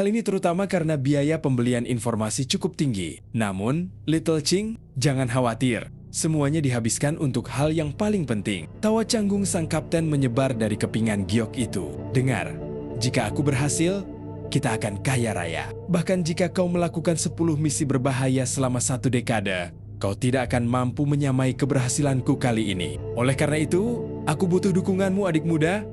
Hal ini terutama karena biaya pembelian informasi cukup tinggi. Namun, Little Ching, jangan khawatir. Semuanya dihabiskan untuk hal yang paling penting. Tawa canggung sang kapten menyebar dari kepingan giok itu. Dengar, jika aku berhasil, kita akan kaya raya. Bahkan jika kau melakukan 10 misi berbahaya selama 1 dekade, kau tidak akan mampu menyamai keberhasilanku kali ini. Oleh karena itu, aku butuh dukunganmu adik muda.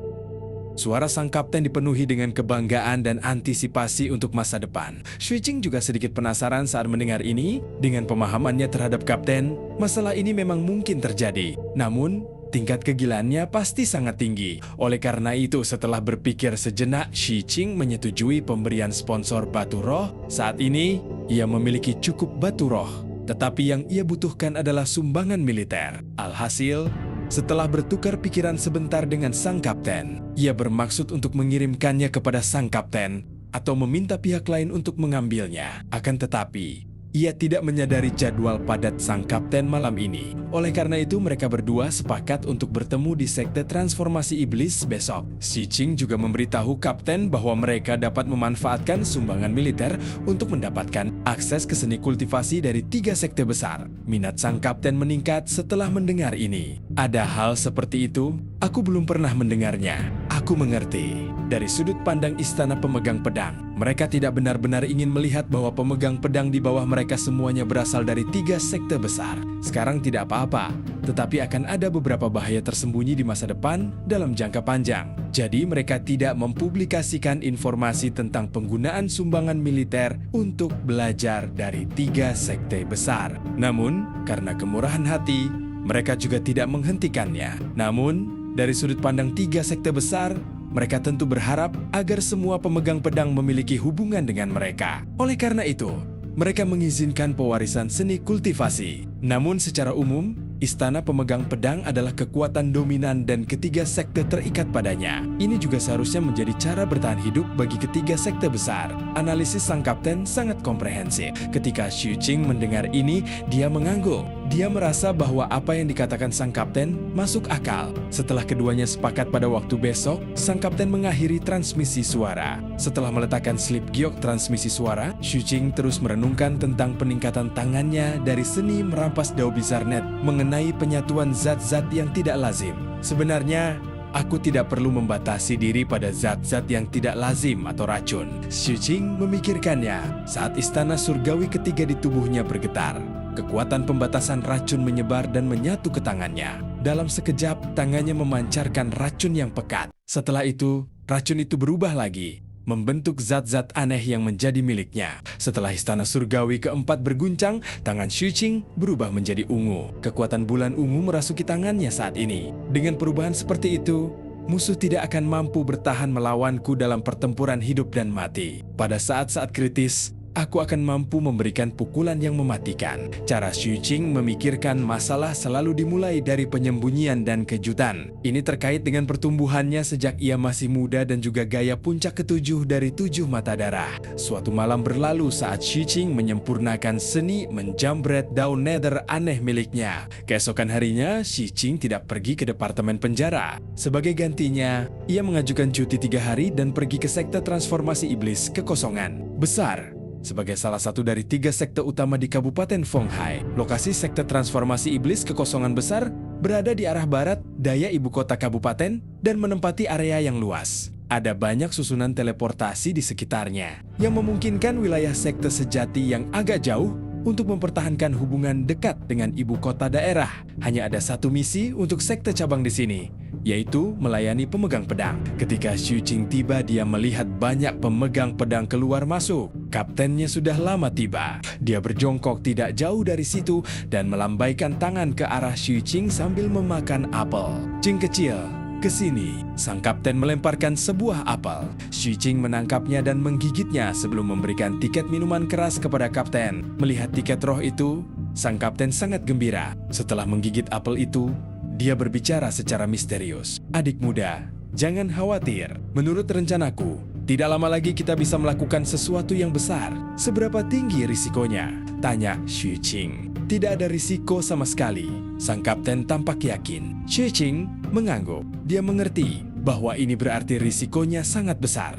Suara sang kapten dipenuhi dengan kebanggaan dan antisipasi untuk masa depan. Shui Qing juga sedikit penasaran saat mendengar ini. Dengan pemahamannya terhadap kapten, masalah ini memang mungkin terjadi. Namun, tingkat kegilaannya pasti sangat tinggi. Oleh karena itu, setelah berpikir sejenak, Shui Qing menyetujui pemberian sponsor batu roh. Saat ini, ia memiliki cukup batu roh. Tetapi yang ia butuhkan adalah sumbangan militer. Alhasil, setelah bertukar pikiran sebentar dengan sang kapten, ia bermaksud untuk mengirimkannya kepada sang kapten atau meminta pihak lain untuk mengambilnya. Akan tetapi, ia tidak menyadari jadwal padat sang kapten malam ini. Oleh karena itu, mereka berdua sepakat untuk bertemu di sekte transformasi iblis besok. Shui Qing juga memberitahu kapten bahwa mereka dapat memanfaatkan sumbangan militer untuk mendapatkan akses ke seni kultivasi dari 3 sekte besar. Minat sang kapten meningkat setelah mendengar ini. Ada hal seperti itu, aku belum pernah mendengarnya. Aku mengerti. Dari sudut pandang istana pemegang pedang, mereka tidak benar-benar ingin melihat bahwa pemegang pedang di bawah mereka semuanya berasal dari 3 sekte besar. Sekarang tidak apa-apa, tetapi akan ada beberapa bahaya tersembunyi di masa depan dalam jangka panjang. Jadi mereka tidak mempublikasikan informasi tentang penggunaan sumbangan militer untuk belajar dari 3 sekte besar. Namun, karena kemurahan hati, mereka juga tidak menghentikannya. Namun, dari sudut pandang 3 sekte besar, mereka tentu berharap agar semua pemegang pedang memiliki hubungan dengan mereka. Oleh karena itu, mereka mengizinkan pewarisan seni kultivasi. Namun secara umum, istana pemegang pedang adalah kekuatan dominan dan ketiga sekte terikat padanya. Ini juga seharusnya menjadi cara bertahan hidup bagi ketiga sekte besar. Analisis sang kapten sangat komprehensif. Ketika Shui Qing mendengar ini, dia mengangguk. Dia merasa bahwa apa yang dikatakan sang kapten masuk akal. Setelah keduanya sepakat pada waktu besok, sang kapten mengakhiri transmisi suara. Setelah meletakkan slip giok transmisi suara, Shui Qing terus merenungkan tentang peningkatan tangannya dari seni merampas Dao Bizarnet mengenai penyatuan zat-zat yang tidak lazim. Sebenarnya, aku tidak perlu membatasi diri pada zat-zat yang tidak lazim atau racun. Shui Qing memikirkannya saat istana surgawi ketiga di tubuhnya bergetar. Kekuatan pembatasan racun menyebar dan menyatu ke tangannya. Dalam sekejap, tangannya memancarkan racun yang pekat. Setelah itu, racun itu berubah lagi, membentuk zat-zat aneh yang menjadi miliknya. Setelah istana surgawi keempat berguncang, tangan Shui Qing berubah menjadi ungu. Kekuatan bulan ungu merasuki tangannya saat ini. Dengan perubahan seperti itu, musuh tidak akan mampu bertahan melawanku dalam pertempuran hidup dan mati. Pada saat-saat kritis, aku akan mampu memberikan pukulan yang mematikan. Cara Shui Qing memikirkan masalah selalu dimulai dari penyembunyian dan kejutan. Ini terkait dengan pertumbuhannya sejak ia masih muda dan juga gaya puncak ketujuh dari 7 mata darah. Suatu malam berlalu saat Shui Qing menyempurnakan seni menjambret daun nether aneh miliknya. Keesokan harinya, Shui Qing tidak pergi ke departemen penjara. Sebagai gantinya, ia mengajukan cuti 3 hari dan pergi ke sekte transformasi iblis kekosongan besar. Sebagai salah satu dari 3 sekte utama di Kabupaten Fonghai, lokasi sekte transformasi iblis kekosongan besar berada di arah barat daya ibu kota kabupaten dan menempati area yang luas. Ada banyak susunan teleportasi di sekitarnya yang memungkinkan wilayah sekte sejati yang agak jauh untuk mempertahankan hubungan dekat dengan ibu kota daerah. Hanya ada satu misi untuk sekte cabang di sini, yaitu melayani pemegang pedang. Ketika Shui Qing tiba, dia melihat banyak pemegang pedang keluar masuk. Kaptennya sudah lama tiba. Dia berjongkok tidak jauh dari situ dan melambaikan tangan ke arah Shui Qing sambil memakan apel. Qing kecil, ke sini. Sang kapten melemparkan sebuah apel. Shui Qing menangkapnya dan menggigitnya sebelum memberikan tiket minuman keras kepada kapten. Melihat tiket roh itu, sang kapten sangat gembira. Setelah menggigit apel itu, dia berbicara secara misterius. Adik muda, jangan khawatir. Menurut rencanaku, tidak lama lagi kita bisa melakukan sesuatu yang besar. Seberapa tinggi risikonya? Tanya Shui Qing. Tidak ada risiko sama sekali. Sang kapten tampak yakin. Shui Qing mengangguk. Dia mengerti bahwa ini berarti risikonya sangat besar.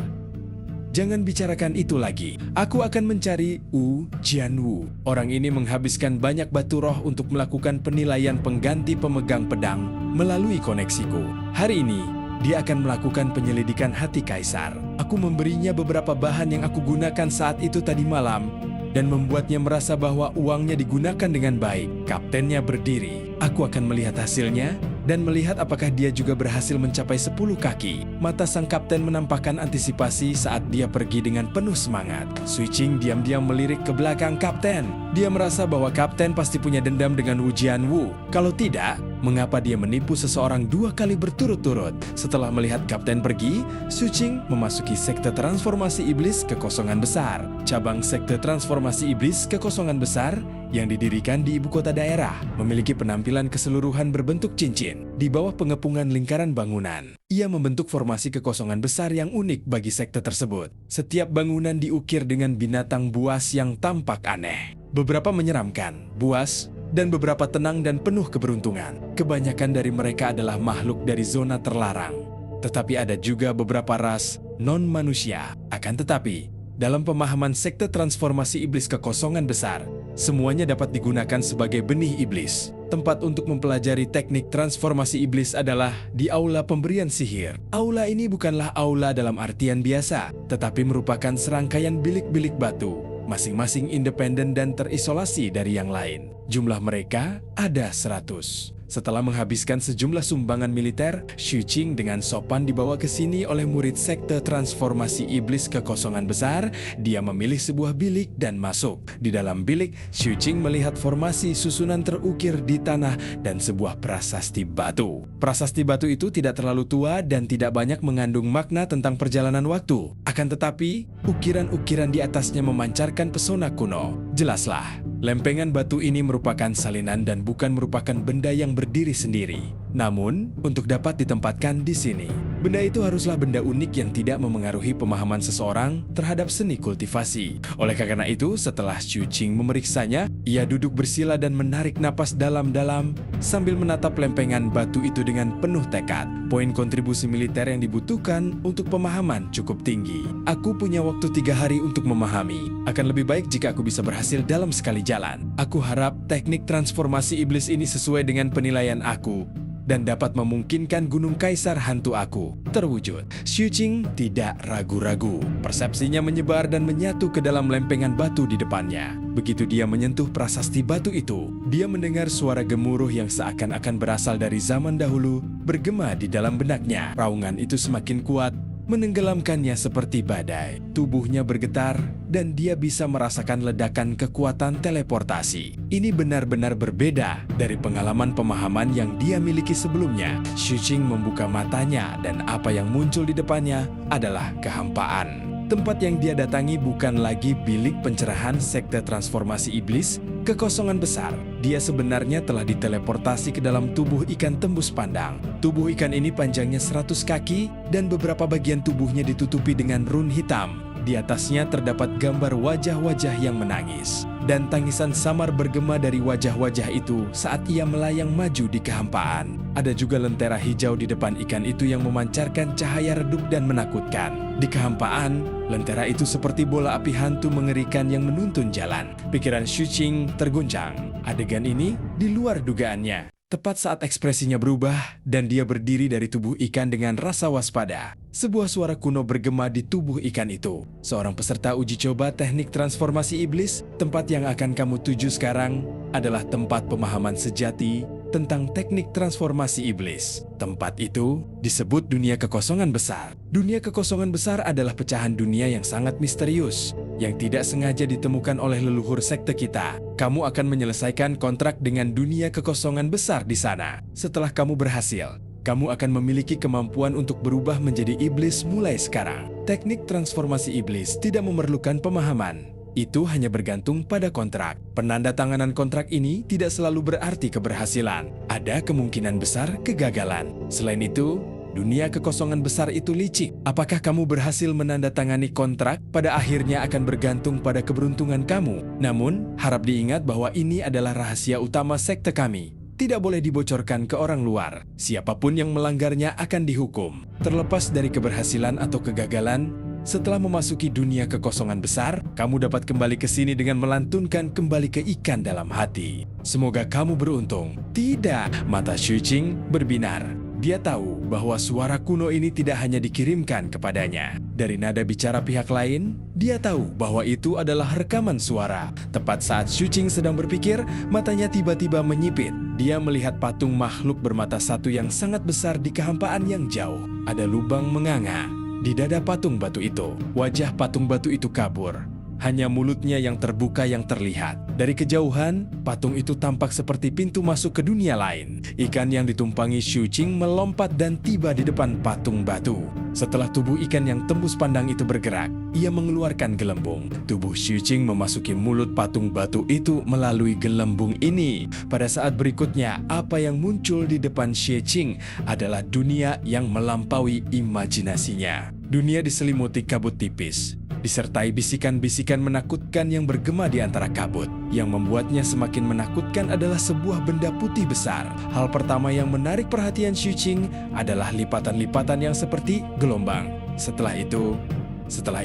Jangan bicarakan itu lagi. Aku akan mencari Wu Jianwu. Orang ini menghabiskan banyak batu roh untuk melakukan penilaian pengganti pemegang pedang melalui koneksiku. Hari ini, dia akan melakukan penyelidikan hati kaisar. Aku memberinya beberapa bahan yang aku gunakan saat itu tadi malam dan membuatnya merasa bahwa uangnya digunakan dengan baik. Kaptennya berdiri. Aku akan melihat hasilnya dan melihat apakah dia juga berhasil mencapai 10 kaki. Mata sang kapten menampakkan antisipasi saat dia pergi dengan penuh semangat. Sui Qing diam-diam melirik ke belakang kapten. Dia merasa bahwa kapten pasti punya dendam dengan Wu Jianwu. Kalau tidak, mengapa dia menipu seseorang 2 kali berturut-turut? Setelah melihat kapten pergi, Sui Qing memasuki sekte transformasi iblis kekosongan besar. Cabang sekte transformasi iblis kekosongan besar yang didirikan di ibu kota daerah, memiliki penampilan keseluruhan berbentuk cincin di bawah pengepungan lingkaran bangunan. Ia membentuk formasi kekosongan besar yang unik bagi sekte tersebut. Setiap bangunan diukir dengan binatang buas yang tampak aneh. Beberapa menyeramkan, buas, dan beberapa tenang dan penuh keberuntungan. Kebanyakan dari mereka adalah makhluk dari zona terlarang. Tetapi ada juga beberapa ras non-manusia. Akan tetapi, dalam pemahaman sekte transformasi iblis kekosongan besar, semuanya dapat digunakan sebagai benih iblis. Tempat untuk mempelajari teknik transformasi iblis adalah di aula pemberian sihir. Aula ini bukanlah aula dalam artian biasa, tetapi merupakan serangkaian bilik-bilik batu, masing-masing independen dan terisolasi dari yang lain. Jumlah mereka ada 100. Setelah menghabiskan sejumlah sumbangan militer, Sui Qing dengan sopan dibawa ke sini oleh murid sekte transformasi iblis kekosongan besar. Dia memilih sebuah bilik dan masuk. Di dalam bilik, Sui Qing melihat formasi susunan terukir di tanah dan sebuah prasasti batu. Prasasti batu itu tidak terlalu tua dan tidak banyak mengandung makna tentang perjalanan waktu. Akan tetapi, ukiran-ukiran di atasnya memancarkan pesona kuno. Jelaslah, lempengan batu ini merupakan salinan dan bukan merupakan benda yang berdiri sendiri. Namun, untuk dapat ditempatkan di sini, benda itu haruslah benda unik yang tidak memengaruhi pemahaman seseorang terhadap seni kultivasi. Oleh karena itu, setelah Sui Qing memeriksanya, ia duduk bersila dan menarik napas dalam-dalam sambil menatap lempengan batu itu dengan penuh tekad. Poin kontribusi militer yang dibutuhkan untuk pemahaman cukup tinggi. Aku punya waktu 3 hari untuk memahami. Akan lebih baik jika aku bisa berhasil dalam sekali jalan. Aku harap teknik transformasi iblis ini sesuai dengan penilaian aku dan dapat memungkinkan Gunung Kaisar hantu aku terwujud. Sui Qing tidak ragu-ragu. Persepsinya menyebar dan menyatu ke dalam lempengan batu di depannya. Begitu dia menyentuh prasasti batu itu, dia mendengar suara gemuruh yang seakan-akan berasal dari zaman dahulu bergema di dalam benaknya. Raungan itu semakin kuat, menenggelamkannya seperti badai. Tubuhnya bergetar dan dia bisa merasakan ledakan kekuatan teleportasi. Ini benar-benar berbeda dari pengalaman pemahaman yang dia miliki sebelumnya. Sui Qing membuka matanya dan apa yang muncul di depannya adalah kehampaan. Tempat yang dia datangi bukan lagi bilik pencerahan sekte transformasi iblis kekosongan besar. Dia sebenarnya telah diteleportasi ke dalam tubuh ikan tembus pandang. Tubuh ikan ini panjangnya 100 kaki dan beberapa bagian tubuhnya ditutupi dengan rune hitam. Di atasnya terdapat gambar wajah-wajah yang menangis. Dan tangisan samar bergema dari wajah-wajah itu saat ia melayang maju di kehampaan. Ada juga lentera hijau di depan ikan itu yang memancarkan cahaya redup dan menakutkan. Di kehampaan, lentera itu seperti bola api hantu mengerikan yang menuntun jalan. Pikiran Sui Qing terguncang. Adegan ini di luar dugaannya. Tepat saat ekspresinya berubah dan dia berdiri dari tubuh ikan dengan rasa waspada, sebuah suara kuno bergema di tubuh ikan itu. Seorang peserta uji coba teknik transformasi iblis, tempat yang akan kamu tuju sekarang adalah tempat pemahaman sejati tentang teknik transformasi iblis. Tempat itu disebut dunia kekosongan besar. Dunia kekosongan besar adalah pecahan dunia yang sangat misterius, yang tidak sengaja ditemukan oleh leluhur sekte kita. Kamu akan menyelesaikan kontrak dengan dunia kekosongan besar di sana. Setelah kamu berhasil, kamu akan memiliki kemampuan untuk berubah menjadi iblis mulai sekarang. Teknik transformasi iblis tidak memerlukan pemahaman. Itu hanya bergantung pada kontrak. Penandatanganan kontrak ini tidak selalu berarti keberhasilan. Ada kemungkinan besar kegagalan. Selain itu, dunia kekosongan besar itu licik. Apakah kamu berhasil menandatangani kontrak, pada akhirnya akan bergantung pada keberuntungan kamu. Namun, harap diingat bahwa ini adalah rahasia utama sekte kami. Tidak boleh dibocorkan ke orang luar. Siapapun yang melanggarnya akan dihukum. Terlepas dari keberhasilan atau kegagalan, Setelah memasuki dunia kekosongan besar, kamu dapat kembali ke sini dengan melantunkan kembali ke ikan dalam hati. Semoga kamu beruntung. Tidak, mata Xuqing berbinar. Dia tahu bahwa suara kuno ini tidak hanya dikirimkan kepadanya. Dari nada bicara pihak lain, dia tahu bahwa itu adalah rekaman suara. Tepat saat Xuqing sedang berpikir, matanya tiba-tiba menyipit. Dia melihat patung makhluk bermata satu yang sangat besar di kehampaan yang jauh. Ada lubang menganga di dada patung batu itu. Wajah patung batu itu kabur. Hanya mulutnya yang terbuka yang terlihat. Dari kejauhan, patung itu tampak seperti pintu masuk ke dunia lain. Ikan yang ditumpangi Xuqing melompat dan tiba di depan patung batu. Setelah tubuh ikan yang tembus pandang itu bergerak, ia mengeluarkan gelembung. Tubuh Xuqing memasuki mulut patung batu itu melalui gelembung ini. Pada saat berikutnya, apa yang muncul di depan Xuqing adalah dunia yang melampaui imajinasinya. Dunia diselimuti kabut tipis, disertai bisikan-bisikan menakutkan yang bergema di antara kabut. Yang membuatnya semakin menakutkan adalah sebuah benda putih besar. Hal pertama yang menarik perhatian Xuqing adalah lipatan-lipatan yang seperti gelombang. Setelah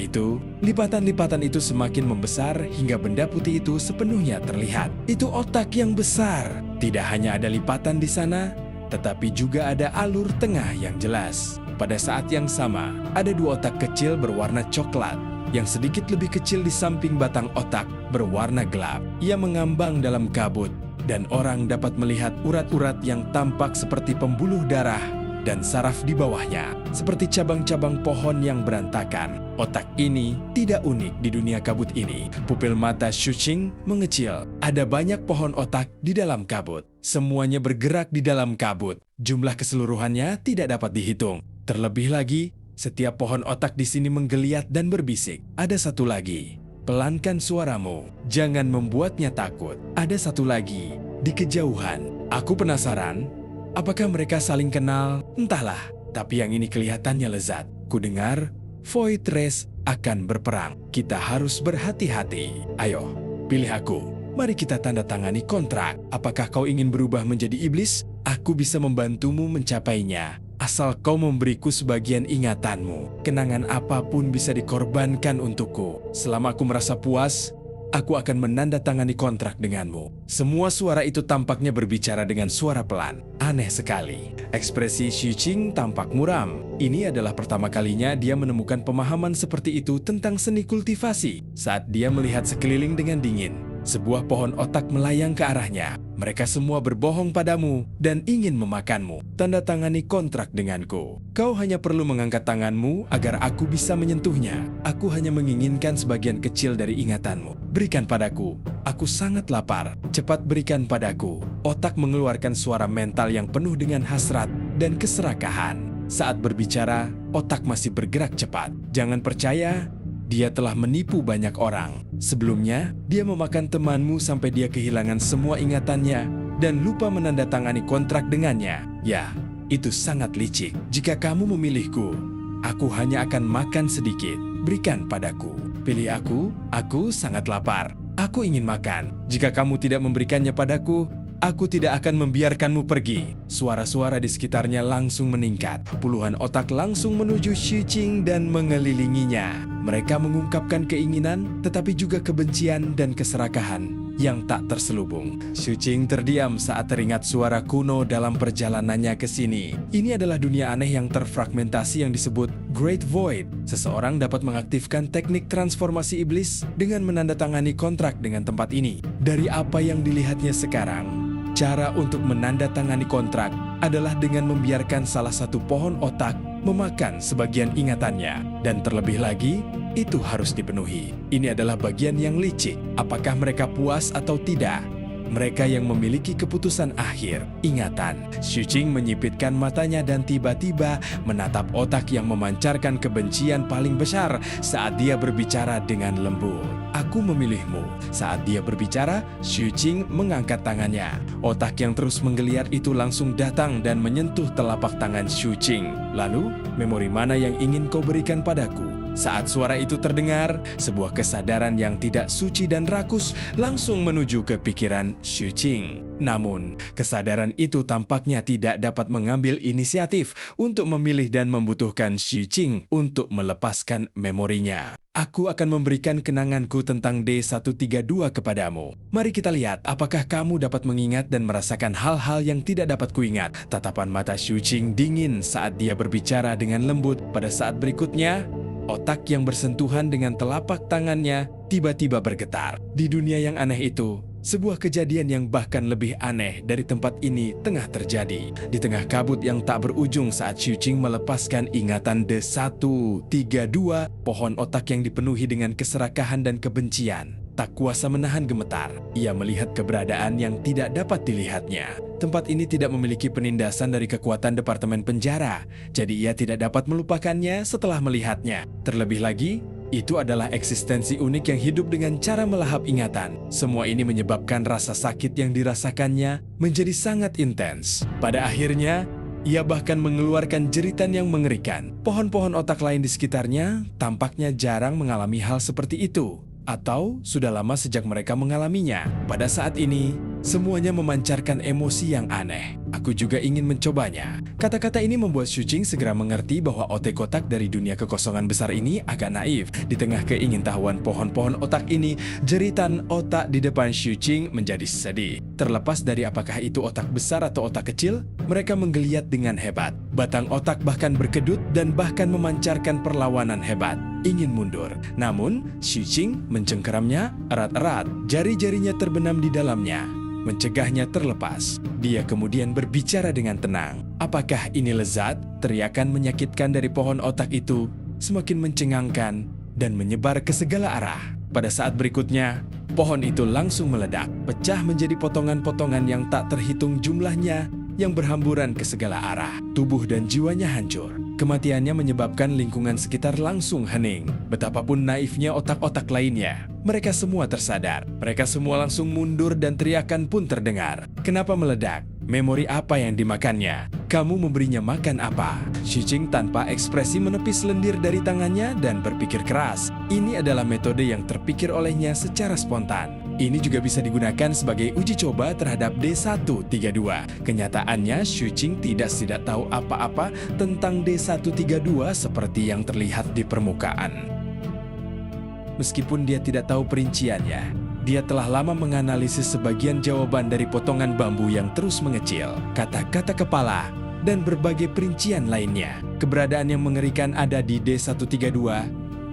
itu, lipatan-lipatan itu semakin membesar hingga benda putih itu sepenuhnya terlihat. Itu otak yang besar. Tidak hanya ada lipatan di sana, tetapi juga ada alur tengah yang jelas. Pada saat yang sama, ada dua otak kecil berwarna coklat yang sedikit lebih kecil di samping batang otak berwarna gelap. Ia mengambang dalam kabut dan orang dapat melihat urat-urat yang tampak seperti pembuluh darah dan saraf di bawahnya, seperti cabang-cabang pohon yang berantakan. Otak ini tidak unik di dunia kabut ini. Pupil mata Xuqing mengecil. Ada banyak pohon otak di dalam kabut. Semuanya bergerak di dalam kabut. Jumlah keseluruhannya tidak dapat dihitung. Terlebih lagi, setiap pohon otak di sini menggeliat dan berbisik. Ada satu lagi. Pelankan suaramu. Jangan membuatnya takut. Ada satu lagi. Di kejauhan. Aku penasaran. Apakah mereka saling kenal? Entahlah. Tapi yang ini kelihatannya lezat. Kudengar, Void Race akan berperang. Kita harus berhati-hati. Ayo, pilih aku. Mari kita tanda tangani kontrak. Apakah kau ingin berubah menjadi iblis? Aku bisa membantumu mencapainya. Asal kau memberiku sebagian ingatanmu. Kenangan apapun bisa dikorbankan untukku. Selama aku merasa puas, aku akan menandatangani kontrak denganmu. Semua suara itu tampaknya berbicara dengan suara pelan. Aneh sekali. Ekspresi Xuqing tampak muram. Ini adalah pertama kalinya dia menemukan pemahaman seperti itu tentang seni kultivasi. Saat dia melihat sekeliling dengan dingin, sebuah pohon otak melayang ke arahnya. Mereka semua berbohong padamu dan ingin memakanmu. Tanda tangani kontrak denganku. Kau hanya perlu mengangkat tanganmu agar aku bisa menyentuhnya. Aku hanya menginginkan sebagian kecil dari ingatanmu. Berikan padaku. Aku sangat lapar. Cepat berikan padaku. Otak mengeluarkan suara mental yang penuh dengan hasrat dan keserakahan. Saat berbicara, otak masih bergerak cepat. Jangan percaya, dia telah menipu banyak orang. Sebelumnya, dia memakan temanmu sampai dia kehilangan semua ingatannya dan lupa menandatangani kontrak dengannya. Ya, itu sangat licik. Jika kamu memilihku, aku hanya akan makan sedikit. Berikan padaku. Pilih aku sangat lapar. Aku ingin makan. Jika kamu tidak memberikannya padaku, aku tidak akan membiarkanmu pergi. Suara-suara di sekitarnya langsung meningkat. Puluhan otak langsung menuju Xuqing dan mengelilinginya. Mereka mengungkapkan keinginan, tetapi juga kebencian dan keserakahan yang tak terselubung. Xuqing terdiam saat teringat suara kuno dalam perjalanannya ke sini. Ini adalah dunia aneh yang terfragmentasi yang disebut Great Void. Seseorang dapat mengaktifkan teknik transformasi iblis dengan menandatangani kontrak dengan tempat ini. Dari apa yang dilihatnya sekarang, cara untuk menandatangani kontrak adalah dengan membiarkan salah satu pohon otak memakan sebagian ingatannya. Dan terlebih lagi, itu harus dipenuhi. Ini adalah bagian yang licik. Apakah mereka puas atau tidak? Mereka yang memiliki keputusan akhir, ingatan. Xuqing menyipitkan matanya dan tiba-tiba menatap otak yang memancarkan kebencian paling besar saat dia berbicara dengan lembut. Aku memilihmu. Saat dia berbicara, Xuqing mengangkat tangannya. Otak yang terus menggeliat itu langsung datang dan menyentuh telapak tangan Xuqing. Lalu, memori mana yang ingin kau berikan padaku? Saat suara itu terdengar, sebuah kesadaran yang tidak suci dan rakus langsung menuju ke pikiran Xu Qing. Namun, kesadaran itu tampaknya tidak dapat mengambil inisiatif untuk memilih dan membutuhkan Xu Qing untuk melepaskan memorinya. Aku akan memberikan kenanganku tentang D132 kepadamu. Mari kita lihat apakah kamu dapat mengingat dan merasakan hal-hal yang tidak dapat kuingat. Tatapan mata Xu Qing dingin saat dia berbicara dengan lembut. Pada saat berikutnya, otak yang bersentuhan dengan telapak tangannya tiba-tiba bergetar. Di dunia yang aneh itu, sebuah kejadian yang bahkan lebih aneh dari tempat ini tengah terjadi. Di tengah kabut yang tak berujung saat Xu Qing melepaskan ingatan D132, pohon otak yang dipenuhi dengan keserakahan dan kebencian tak kuasa menahan gemetar. Ia melihat keberadaan yang tidak dapat dilihatnya. Tempat ini tidak memiliki penindasan dari kekuatan departemen penjara, jadi ia tidak dapat melupakannya setelah melihatnya. Terlebih lagi, itu adalah eksistensi unik yang hidup dengan cara melahap ingatan. Semua ini menyebabkan rasa sakit yang dirasakannya menjadi sangat intens. Pada akhirnya, ia bahkan mengeluarkan jeritan yang mengerikan. Pohon-pohon otak lain di sekitarnya tampaknya jarang mengalami hal seperti itu, atau sudah lama sejak mereka mengalaminya. Pada saat ini, semuanya memancarkan emosi yang aneh. Aku juga ingin mencobanya. Kata-kata ini membuat Xu Qing segera mengerti bahwa otak kotak dari dunia kekosongan besar ini agak naif. Di tengah keingintahuan pohon-pohon otak ini, jeritan otak di depan Xu Qing menjadi sedih. Terlepas dari apakah itu otak besar atau otak kecil, mereka menggeliat dengan hebat. Batang otak bahkan berkedut dan bahkan memancarkan perlawanan hebat, ingin mundur. Namun, Xu Qing mencengkeramnya erat-erat. Jari-jarinya terbenam di dalamnya, mencegahnya terlepas. Dia kemudian berbicara dengan tenang. Apakah ini lezat? Teriakan menyakitkan dari pohon otak itu semakin mencengangkan dan menyebar ke segala arah. Pada saat berikutnya, pohon itu langsung meledak, pecah menjadi potongan-potongan yang tak terhitung jumlahnya yang berhamburan ke segala arah. Tubuh dan jiwanya hancur. Kematiannya menyebabkan lingkungan sekitar langsung hening. Betapapun naifnya otak-otak lainnya, mereka semua tersadar. Mereka semua langsung mundur dan teriakan pun terdengar. Kenapa meledak? Memori apa yang dimakannya? Kamu memberinya makan apa? Xu Qing tanpa ekspresi menepis lendir dari tangannya dan berpikir keras. Ini adalah metode yang terpikir olehnya secara spontan. Ini juga bisa digunakan sebagai uji coba terhadap D132. Kenyataannya, Xu Qing tidak tahu apa-apa tentang D132 seperti yang terlihat di permukaan. Meskipun dia tidak tahu perinciannya, dia telah lama menganalisis sebagian jawaban dari potongan bambu yang terus mengecil, kata-kata kepala, dan berbagai perincian lainnya. Keberadaan yang mengerikan ada di D132.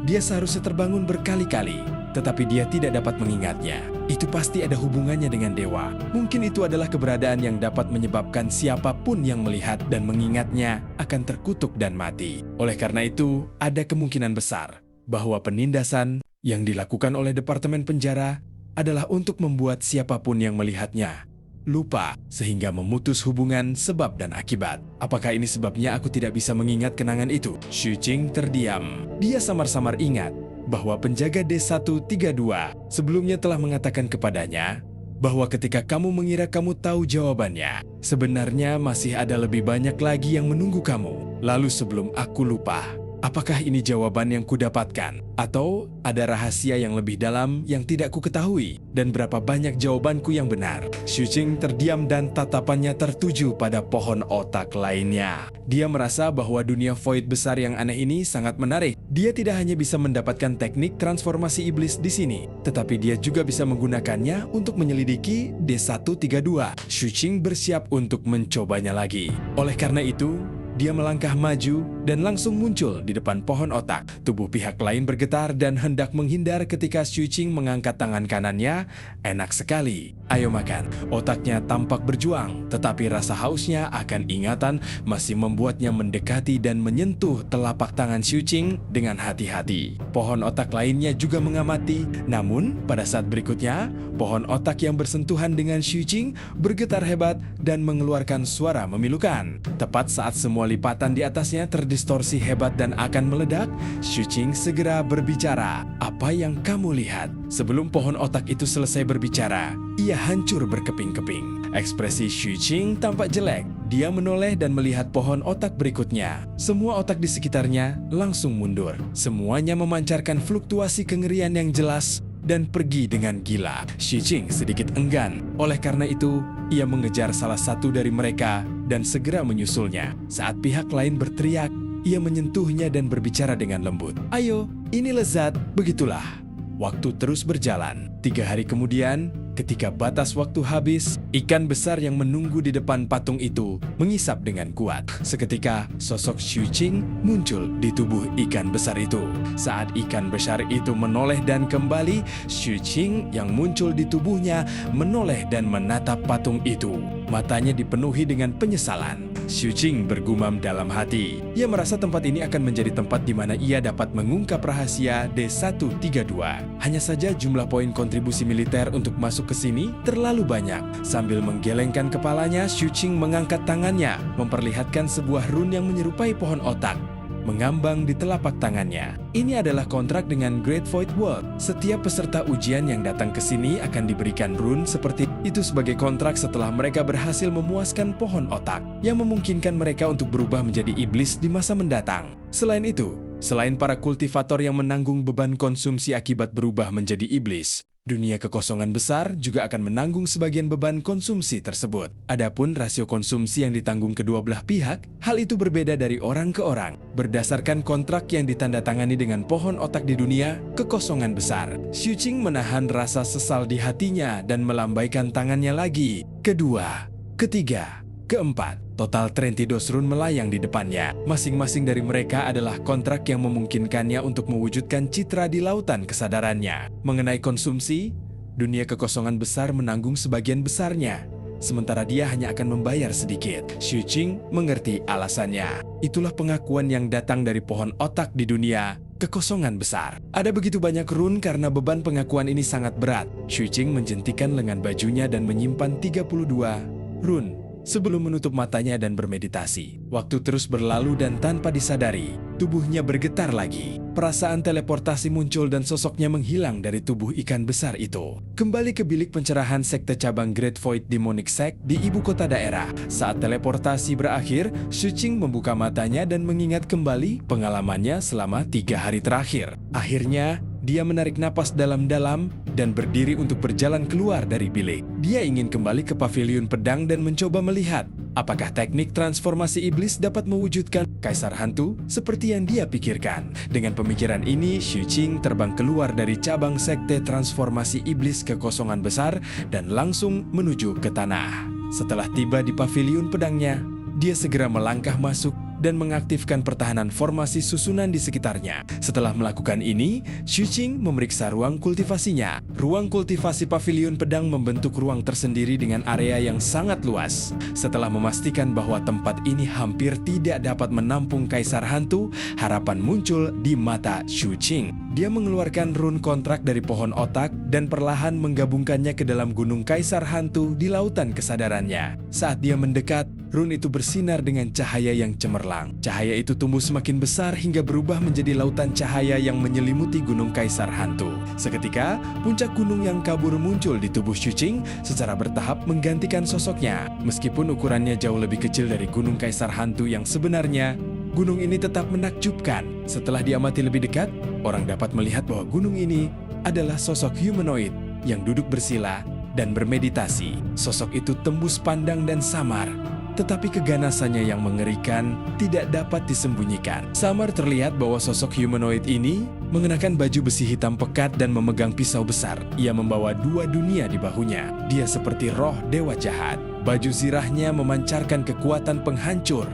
Dia seharusnya terbangun berkali-kali, tetapi dia tidak dapat mengingatnya. Itu pasti ada hubungannya dengan dewa. Mungkin itu adalah keberadaan yang dapat menyebabkan siapapun yang melihat dan mengingatnya akan terkutuk dan mati. Oleh karena itu, ada kemungkinan besar bahwa penindasan yang dilakukan oleh Departemen Penjara adalah untuk membuat siapapun yang melihatnya lupa sehingga memutus hubungan sebab dan akibat. Apakah ini sebabnya aku tidak bisa mengingat kenangan itu? Xu Qing terdiam. Dia samar-samar ingat bahwa penjaga D132 sebelumnya telah mengatakan kepadanya bahwa ketika kamu mengira kamu tahu jawabannya, sebenarnya masih ada lebih banyak lagi yang menunggu kamu. Lalu sebelum aku lupa, apakah ini jawaban yang kudapatkan? Atau ada rahasia yang lebih dalam yang tidak ku ketahui? Dan berapa banyak jawabanku yang benar? Xu Qing terdiam dan tatapannya tertuju pada pohon otak lainnya. Dia merasa bahwa dunia void besar yang aneh ini sangat menarik. Dia tidak hanya bisa mendapatkan teknik transformasi iblis di sini, tetapi dia juga bisa menggunakannya untuk menyelidiki D132. Xu Qing bersiap untuk mencobanya lagi. Oleh karena itu, dia melangkah maju dan langsung muncul di depan pohon otak. Tubuh pihak lain bergetar dan hendak menghindar ketika Xu Qing mengangkat tangan kanannya. Enak sekali, ayo makan. Otaknya tampak berjuang, tetapi rasa hausnya akan ingatan masih membuatnya mendekati dan menyentuh telapak tangan Xu Qing dengan hati-hati. Pohon otak lainnya juga mengamati, namun pada saat berikutnya, pohon otak yang bersentuhan dengan Xu Qing bergetar hebat dan mengeluarkan suara memilukan. Tepat saat semua lipatan di atasnya terdistorsi hebat dan akan meledak, Xu Qing segera berbicara. Apa yang kamu lihat? Sebelum pohon otak itu selesai berbicara, ia hancur berkeping-keping. Ekspresi Xu Qing tampak jelek. Dia menoleh dan melihat pohon otak berikutnya. Semua otak di sekitarnya langsung mundur. Semuanya memancarkan fluktuasi kengerian yang jelas dan pergi dengan gila. Xu Qing sedikit enggan. Oleh karena itu, ia mengejar salah satu dari mereka dan segera menyusulnya. Saat pihak lain berteriak, ia menyentuhnya dan berbicara dengan lembut. Ayo, ini lezat. Begitulah. Waktu terus berjalan. 3 hari kemudian, ketika batas waktu habis, ikan besar yang menunggu di depan patung itu mengisap dengan kuat. Seketika, sosok Xu Qing muncul di tubuh ikan besar itu. Saat ikan besar itu menoleh dan kembali, Xu Qing yang muncul di tubuhnya menoleh dan menatap patung itu. Matanya dipenuhi dengan penyesalan. Xu Qing bergumam dalam hati. Ia merasa tempat ini akan menjadi tempat di mana ia dapat mengungkap rahasia D132. Hanya saja jumlah poin kontribusi militer untuk masuk ke sini terlalu banyak. Sambil menggelengkan kepalanya, Xu Qing mengangkat tangannya, memperlihatkan sebuah rune yang menyerupai pohon otak mengambang di telapak tangannya. Ini adalah kontrak dengan Great Void World. Setiap peserta ujian yang datang ke sini akan diberikan rune seperti itu sebagai kontrak setelah mereka berhasil memuaskan pohon otak, yang memungkinkan mereka untuk berubah menjadi iblis di masa mendatang. Selain itu, selain para kultivator yang menanggung beban konsumsi akibat berubah menjadi iblis, dunia kekosongan besar juga akan menanggung sebagian beban konsumsi tersebut. Adapun rasio konsumsi yang ditanggung kedua belah pihak, hal itu berbeda dari orang ke orang. Berdasarkan kontrak yang ditandatangani dengan pohon otak di dunia kekosongan besar, Xu Qing menahan rasa sesal di hatinya dan melambaikan tangannya lagi. Kedua, ketiga, keempat. Total 32 rune melayang di depannya. Masing-masing dari mereka adalah kontrak yang memungkinkannya untuk mewujudkan citra di lautan kesadarannya. Mengenai konsumsi, dunia kekosongan besar menanggung sebagian besarnya, sementara dia hanya akan membayar sedikit. Xu Qing mengerti alasannya. Itulah pengakuan yang datang dari pohon otak di dunia kekosongan besar. Ada begitu banyak rune karena beban pengakuan ini sangat berat. Xu Qing menjentikan lengan bajunya dan menyimpan 32 rune sebelum menutup matanya dan bermeditasi. Waktu terus berlalu dan tanpa disadari, tubuhnya bergetar lagi. Perasaan teleportasi muncul dan sosoknya menghilang dari tubuh ikan besar itu. Kembali ke bilik pencerahan sekte cabang Great Void Demonic Sect di ibu kota daerah. Saat teleportasi berakhir, Xu Qing membuka matanya dan mengingat kembali pengalamannya selama 3 hari terakhir. Akhirnya, dia menarik napas dalam-dalam dan berdiri untuk berjalan keluar dari bilik. Dia ingin kembali ke paviliun pedang dan mencoba melihat apakah teknik transformasi iblis dapat mewujudkan kaisar hantu seperti yang dia pikirkan. Dengan pemikiran ini, Xu Qing terbang keluar dari cabang sekte transformasi iblis kekosongan besar dan langsung menuju ke tanah. Setelah tiba di paviliun pedangnya, dia segera melangkah masuk dan mengaktifkan pertahanan formasi susunan di sekitarnya. Setelah melakukan ini, Xu Qing memeriksa ruang kultivasinya. Ruang kultivasi paviliun pedang membentuk ruang tersendiri dengan area yang sangat luas. Setelah memastikan bahwa tempat ini hampir tidak dapat menampung kaisar hantu, harapan muncul di mata Xu Qing. Dia mengeluarkan rune kontrak dari pohon otak dan perlahan menggabungkannya ke dalam gunung kaisar hantu di lautan kesadarannya. Saat dia mendekat, rune itu bersinar dengan cahaya yang cemerlang. Cahaya itu tumbuh semakin besar hingga berubah menjadi lautan cahaya yang menyelimuti gunung kaisar hantu. Seketika, puncak gunung yang kabur muncul di tubuh Xu Qing secara bertahap menggantikan sosoknya. Meskipun ukurannya jauh lebih kecil dari gunung kaisar hantu yang sebenarnya, gunung ini tetap menakjubkan. Setelah diamati lebih dekat, orang dapat melihat bahwa gunung ini adalah sosok humanoid yang duduk bersila dan bermeditasi. Sosok itu tembus pandang dan samar, tetapi keganasannya yang mengerikan tidak dapat disembunyikan. Samar terlihat bahwa sosok humanoid ini mengenakan baju besi hitam pekat dan memegang pisau besar. Ia membawa 2 dunia di bahunya. Dia seperti roh dewa jahat. Baju zirahnya memancarkan kekuatan penghancur,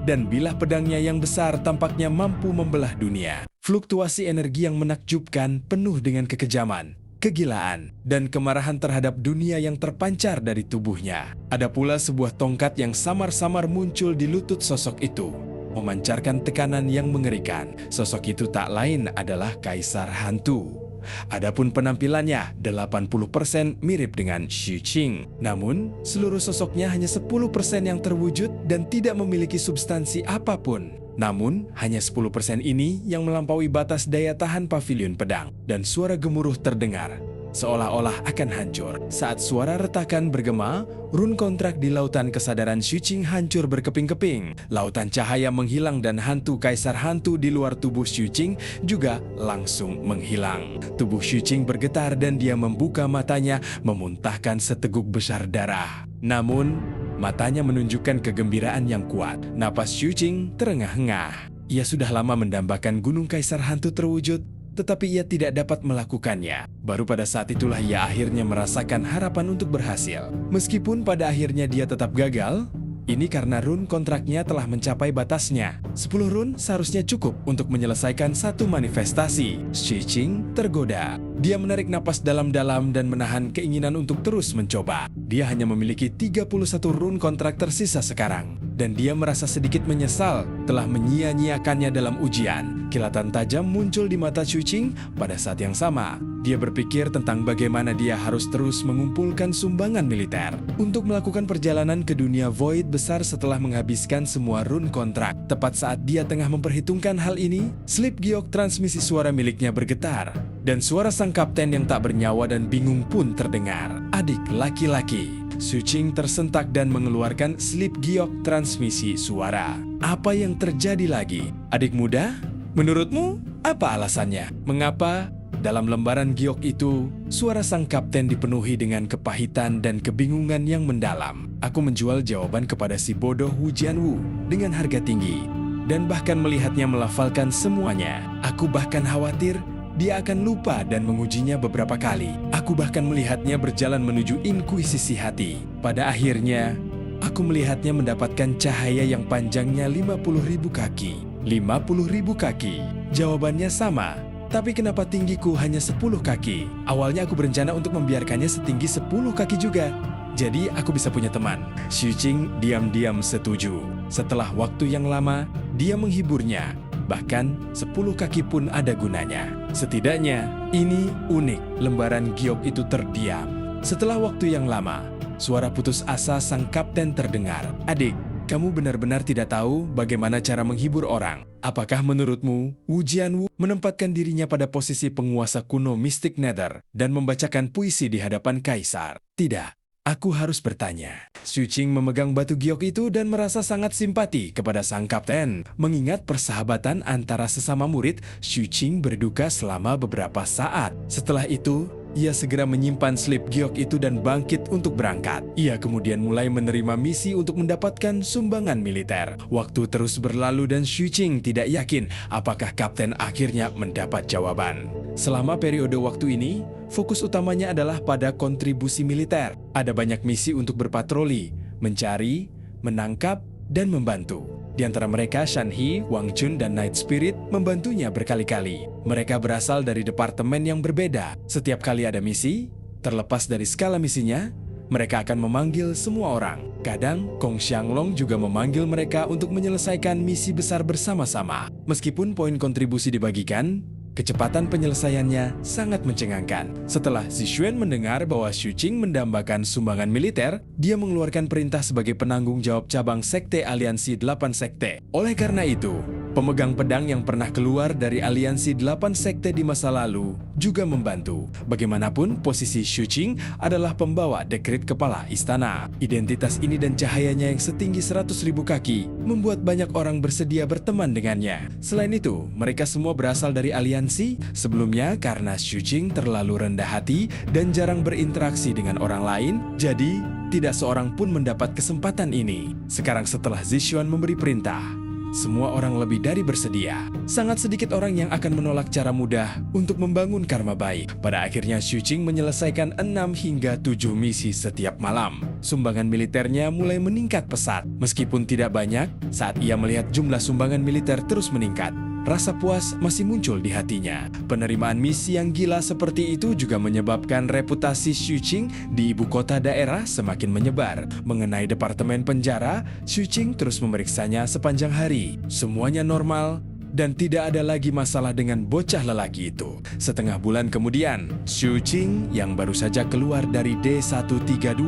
dan bilah pedangnya yang besar tampaknya mampu membelah dunia. Fluktuasi energi yang menakjubkan penuh dengan kekejaman, kegilaan, dan kemarahan terhadap dunia yang terpancar dari tubuhnya. Ada pula sebuah tongkat yang samar-samar muncul di lutut sosok itu, memancarkan tekanan yang mengerikan. Sosok itu tak lain adalah kaisar hantu. Adapun penampilannya 80% mirip dengan Xu Qing. Namun, seluruh sosoknya hanya 10% yang terwujud dan tidak memiliki substansi apapun. Namun, hanya 10% ini yang melampaui batas daya tahan pavilion pedang dan suara gemuruh terdengar seolah-olah akan hancur. Saat suara retakan bergema, run kontrak di lautan kesadaran Xu Qing hancur berkeping-keping. Lautan cahaya menghilang dan hantu kaisar hantu di luar tubuh Xu Qing juga langsung menghilang. Tubuh Xu Qing bergetar dan dia membuka matanya memuntahkan seteguk besar darah. Namun, matanya menunjukkan kegembiraan yang kuat. Napas Xu Qing terengah-engah. Ia sudah lama mendambakan gunung kaisar hantu terwujud, tetapi ia tidak dapat melakukannya. Baru pada saat itulah ia akhirnya merasakan harapan untuk berhasil. Meskipun pada akhirnya dia tetap gagal, ini karena run kontraknya telah mencapai batasnya. 10 run seharusnya cukup untuk menyelesaikan satu manifestasi. Xu Qing tergoda. Dia menarik napas dalam-dalam dan menahan keinginan untuk terus mencoba. Dia hanya memiliki 31 run kontrak tersisa sekarang. Dan dia merasa sedikit menyesal telah menyia-nyiakannya dalam ujian. Kilatan tajam muncul di mata Xu Qing pada saat yang sama. Dia berpikir tentang bagaimana dia harus terus mengumpulkan sumbangan militer untuk melakukan perjalanan ke dunia Void besar setelah menghabiskan semua run kontrak. Tepat saat dia tengah memperhitungkan hal ini, slip giok transmisi suara miliknya bergetar. Dan suara sang kapten yang tak bernyawa dan bingung pun terdengar. Adik laki-laki. Xu Qing tersentak dan mengeluarkan slip giok transmisi suara. Apa yang terjadi lagi? Adik muda, menurutmu apa alasannya? Mengapa dalam lembaran giok itu, suara sang kapten dipenuhi dengan kepahitan dan kebingungan yang mendalam? Aku menjual jawaban kepada si bodoh Wu Jianwu dengan harga tinggi, dan bahkan melihatnya melafalkan semuanya. Aku bahkan khawatir dia akan lupa dan mengujinya beberapa kali. Aku bahkan melihatnya berjalan menuju inkuisisi hati. Pada akhirnya, aku melihatnya mendapatkan cahaya yang panjangnya 50.000 kaki. 50.000 kaki. Jawabannya sama. Tapi kenapa tinggiku hanya 10 kaki? Awalnya aku berencana untuk membiarkannya setinggi 10 kaki juga. Jadi aku bisa punya teman. Xu Qing diam-diam setuju. Setelah waktu yang lama, dia menghiburnya. Bahkan 10 kaki pun ada gunanya. Setidaknya, ini unik. Lembaran giok itu terdiam. Setelah waktu yang lama, suara putus asa sang kapten terdengar. Adik, kamu benar-benar tidak tahu bagaimana cara menghibur orang. Apakah menurutmu, Wu Jianwu menempatkan dirinya pada posisi penguasa kuno Mystic Nether dan membacakan puisi di hadapan kaisar? Tidak. Aku harus bertanya. Xu Qing memegang batu giok itu dan merasa sangat simpati kepada sang kapten. Mengingat persahabatan antara sesama murid, Xu Qing berduka selama beberapa saat. Setelah itu, ia segera menyimpan slip giok itu dan bangkit untuk berangkat. Ia kemudian mulai menerima misi untuk mendapatkan sumbangan militer. Waktu terus berlalu dan Xu Qing tidak yakin apakah kapten akhirnya mendapat jawaban. Selama periode waktu ini, fokus utamanya adalah pada kontribusi militer. Ada banyak misi untuk berpatroli, mencari, menangkap, dan membantu. Di antara mereka, Shan He, Wang Chun, dan Night Spirit membantunya berkali-kali. Mereka berasal dari departemen yang berbeda. Setiap kali ada misi, terlepas dari skala misinya, mereka akan memanggil semua orang. Kadang, Kong Xianglong juga memanggil mereka untuk menyelesaikan misi besar bersama-sama. Meskipun poin kontribusi dibagikan, kecepatan penyelesaiannya sangat mencengangkan. Setelah Zixuan mendengar bahwa Xu Qing mendambakan sumbangan militer, dia mengeluarkan perintah sebagai penanggung jawab cabang sekte Aliansi 8 Sekte. Oleh karena itu, pemegang pedang yang pernah keluar dari Aliansi 8 Sekte di masa lalu juga membantu. Bagaimanapun, posisi Xu Qing adalah pembawa dekret kepala istana. Identitas ini dan cahayanya yang setinggi 100.000 kaki membuat banyak orang bersedia berteman dengannya. Selain itu, mereka semua berasal dari aliansi. Sebelumnya, karena Xu Qing terlalu rendah hati dan jarang berinteraksi dengan orang lain, jadi tidak seorang pun mendapat kesempatan ini. Sekarang setelah Zixuan memberi perintah, semua orang lebih dari bersedia. Sangat sedikit orang yang akan menolak cara mudah untuk membangun karma baik. Pada akhirnya Xu Qing menyelesaikan 6 hingga 7 misi setiap malam. Sumbangan militernya mulai meningkat pesat. Meskipun tidak banyak, saat ia melihat jumlah sumbangan militer terus meningkat, rasa puas masih muncul di hatinya. Penerimaan misi yang gila seperti itu juga menyebabkan reputasi Xu Qing di ibu kota daerah semakin menyebar. Mengenai departemen penjara, Xu Qing terus memeriksanya sepanjang hari. Semuanya normal, dan tidak ada lagi masalah dengan bocah lelaki itu. Setengah bulan kemudian, Xu Qing yang baru saja keluar dari D132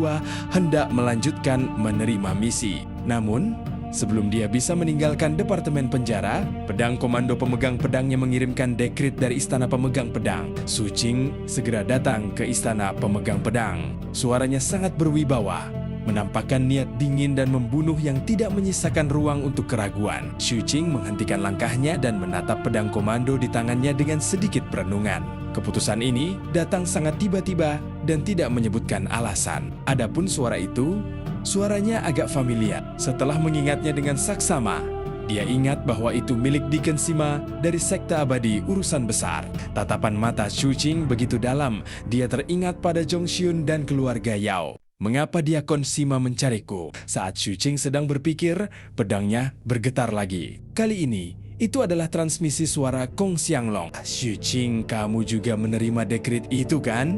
hendak melanjutkan menerima misi. Namun, sebelum dia bisa meninggalkan departemen penjara, pedang komando pemegang pedangnya mengirimkan dekrit dari istana pemegang pedang. Xu Qing segera datang ke istana pemegang pedang. Suaranya sangat berwibawa, menampakkan niat dingin dan membunuh yang tidak menyisakan ruang untuk keraguan. Xu Qing menghentikan langkahnya dan menatap pedang komando di tangannya dengan sedikit perenungan. Keputusan ini datang sangat tiba-tiba dan tidak menyebutkan alasan. Adapun suara itu, suaranya agak familiar. Setelah mengingatnya dengan saksama, dia ingat bahwa itu milik Deacon Sima dari Sekte Abadi Urusan Besar. Tatapan mata Xu Qing begitu dalam, dia teringat pada Zhong Xiun dan keluarga Yao. Mengapa Diakon Sima mencariku? Saat Xu Qing sedang berpikir, pedangnya bergetar lagi. Kali ini, itu adalah transmisi suara Kong Xianglong. Xu Qing, kamu juga menerima dekrit itu kan?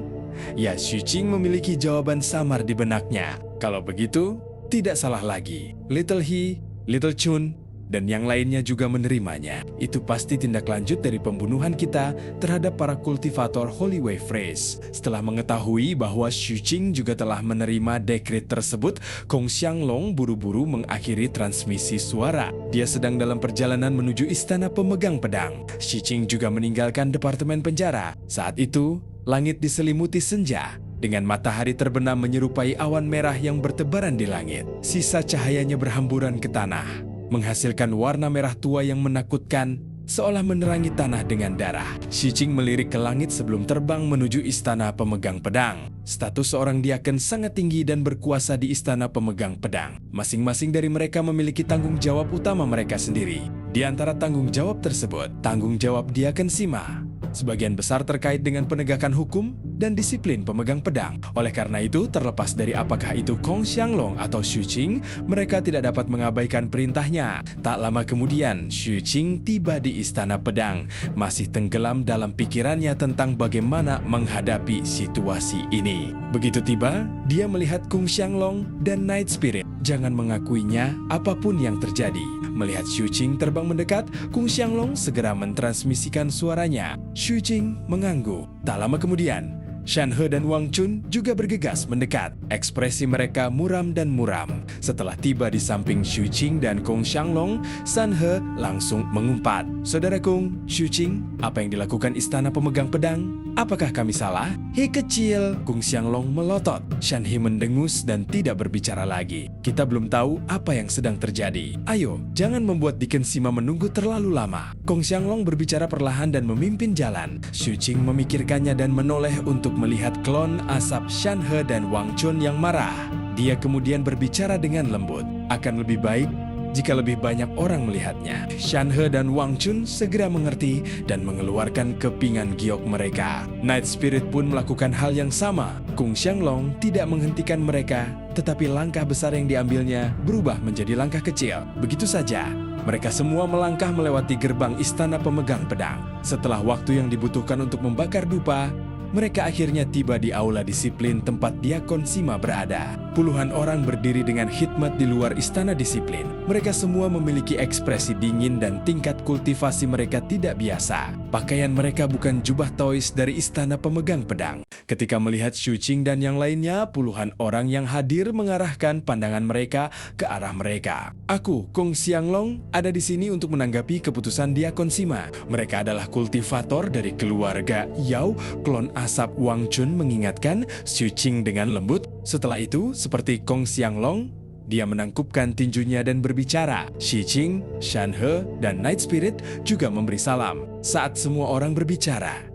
Ya, Xu Qing memiliki jawaban samar di benaknya. Kalau begitu, tidak salah lagi. Little He, Little Chun, dan yang lainnya juga menerimanya. Itu pasti tindak lanjut dari pembunuhan kita terhadap para kultivator Holy Wave Race. Setelah mengetahui bahwa Xu Qing juga telah menerima dekrit tersebut, Kong Xianglong buru-buru mengakhiri transmisi suara. Dia sedang dalam perjalanan menuju istana pemegang pedang. Xu Qing juga meninggalkan departemen penjara. Saat itu, langit diselimuti senja, dengan matahari terbenam menyerupai awan merah yang bertebaran di langit. Sisa cahayanya berhamburan ke tanah, menghasilkan warna merah tua yang menakutkan, seolah menerangi tanah dengan darah. Xu Qing melirik ke langit sebelum terbang menuju istana pemegang pedang. Status seorang diaken sangat tinggi dan berkuasa di istana pemegang pedang. Masing-masing dari mereka memiliki tanggung jawab utama mereka sendiri. Di antara tanggung jawab tersebut, tanggung jawab Diaken Sima sebagian besar terkait dengan penegakan hukum dan disiplin pemegang pedang. Oleh karena itu, terlepas dari apakah itu Kong Xianglong atau Xu Qing, mereka tidak dapat mengabaikan perintahnya. Tak lama kemudian, Xu Qing tiba di istana pedang, masih tenggelam dalam pikirannya tentang bagaimana menghadapi situasi ini. Begitu tiba, dia melihat Kong Xianglong dan Night Spirit. Jangan mengakuinya apapun yang terjadi. Melihat Xu Qing terbang mendekat, Kong Xianglong segera mentransmisikan suaranya. Xu Qing mengangguk. Tak lama kemudian, Shan He dan Wang Chun juga bergegas mendekat. Ekspresi mereka muram dan muram. Setelah tiba di samping Xu Qing dan Kong Xianglong, Shan He langsung mengumpat. Saudara Kong, Xu Qing, apa yang dilakukan istana pemegang pedang? Apakah kami salah? He kecil, Kong Xianglong melotot. Shan He mendengus dan tidak berbicara lagi. Kita belum tahu apa yang sedang terjadi. Ayo, jangan membuat Deacon Sima menunggu terlalu lama. Kong Xianglong berbicara perlahan dan memimpin jalan. Xu Qing memikirkannya dan menoleh untuk melihat klon asap Shan He dan Wang Chun yang marah. Dia kemudian berbicara dengan lembut. Akan lebih baik jika lebih banyak orang melihatnya. Shan He dan Wang Chun segera mengerti dan mengeluarkan kepingan giok mereka. Night Spirit pun melakukan hal yang sama. Kong Xianglong tidak menghentikan mereka, tetapi langkah besar yang diambilnya berubah menjadi langkah kecil. Begitu saja, mereka semua melangkah melewati gerbang istana pemegang pedang. Setelah waktu yang dibutuhkan untuk membakar dupa, mereka akhirnya tiba di aula disiplin tempat Diakon Sima berada. Puluhan orang berdiri dengan khidmat di luar istana disiplin. Mereka semua memiliki ekspresi dingin dan tingkat kultivasi mereka tidak biasa. Pakaian mereka bukan jubah Taois dari istana pemegang pedang. Ketika melihat Xu Qing dan yang lainnya, puluhan orang yang hadir mengarahkan pandangan mereka ke arah mereka. Aku, Kong Xianglong, ada di sini untuk menanggapi keputusan Diakon Sima. Mereka adalah kultivator dari keluarga Yao. Klon asap Wang Chun mengingatkan Xu Qing dengan lembut. Setelah itu, seperti Kong Xianglong, dia menangkupkan tinjunya dan berbicara. Xu Qing, Shan He, dan Night Spirit juga memberi salam. Saat semua orang berbicara,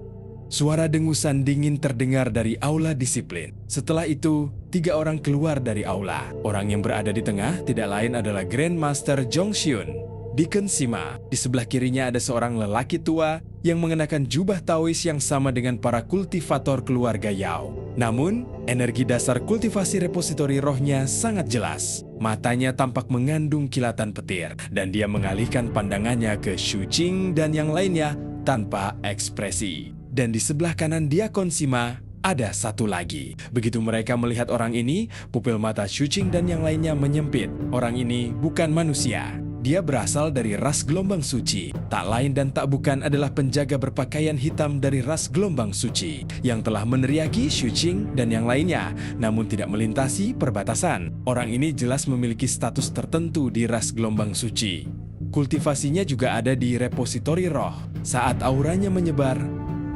suara dengusan dingin terdengar dari aula disiplin. Setelah itu, 3 orang keluar dari aula. Orang yang berada di tengah tidak lain adalah Grandmaster Zhong Xiun, Deacon Sima. Di sebelah kirinya ada seorang lelaki tua yang mengenakan jubah Taois yang sama dengan para kultivator keluarga Yao. Namun, energi dasar kultivasi repositori rohnya sangat jelas. Matanya tampak mengandung kilatan petir, dan dia mengalihkan pandangannya ke Xu Qing dan yang lainnya tanpa ekspresi. Dan di sebelah kanan Diakon Sima, ada satu lagi. Begitu mereka melihat orang ini, pupil mata Xu Qing dan yang lainnya menyempit. Orang ini bukan manusia. Dia berasal dari ras gelombang suci. Tak lain dan tak bukan adalah penjaga berpakaian hitam dari ras gelombang suci yang telah meneriaki Xu Qing dan yang lainnya, namun tidak melintasi perbatasan. Orang ini jelas memiliki status tertentu di ras gelombang suci. Kultivasinya juga ada di repositori roh. Saat auranya menyebar,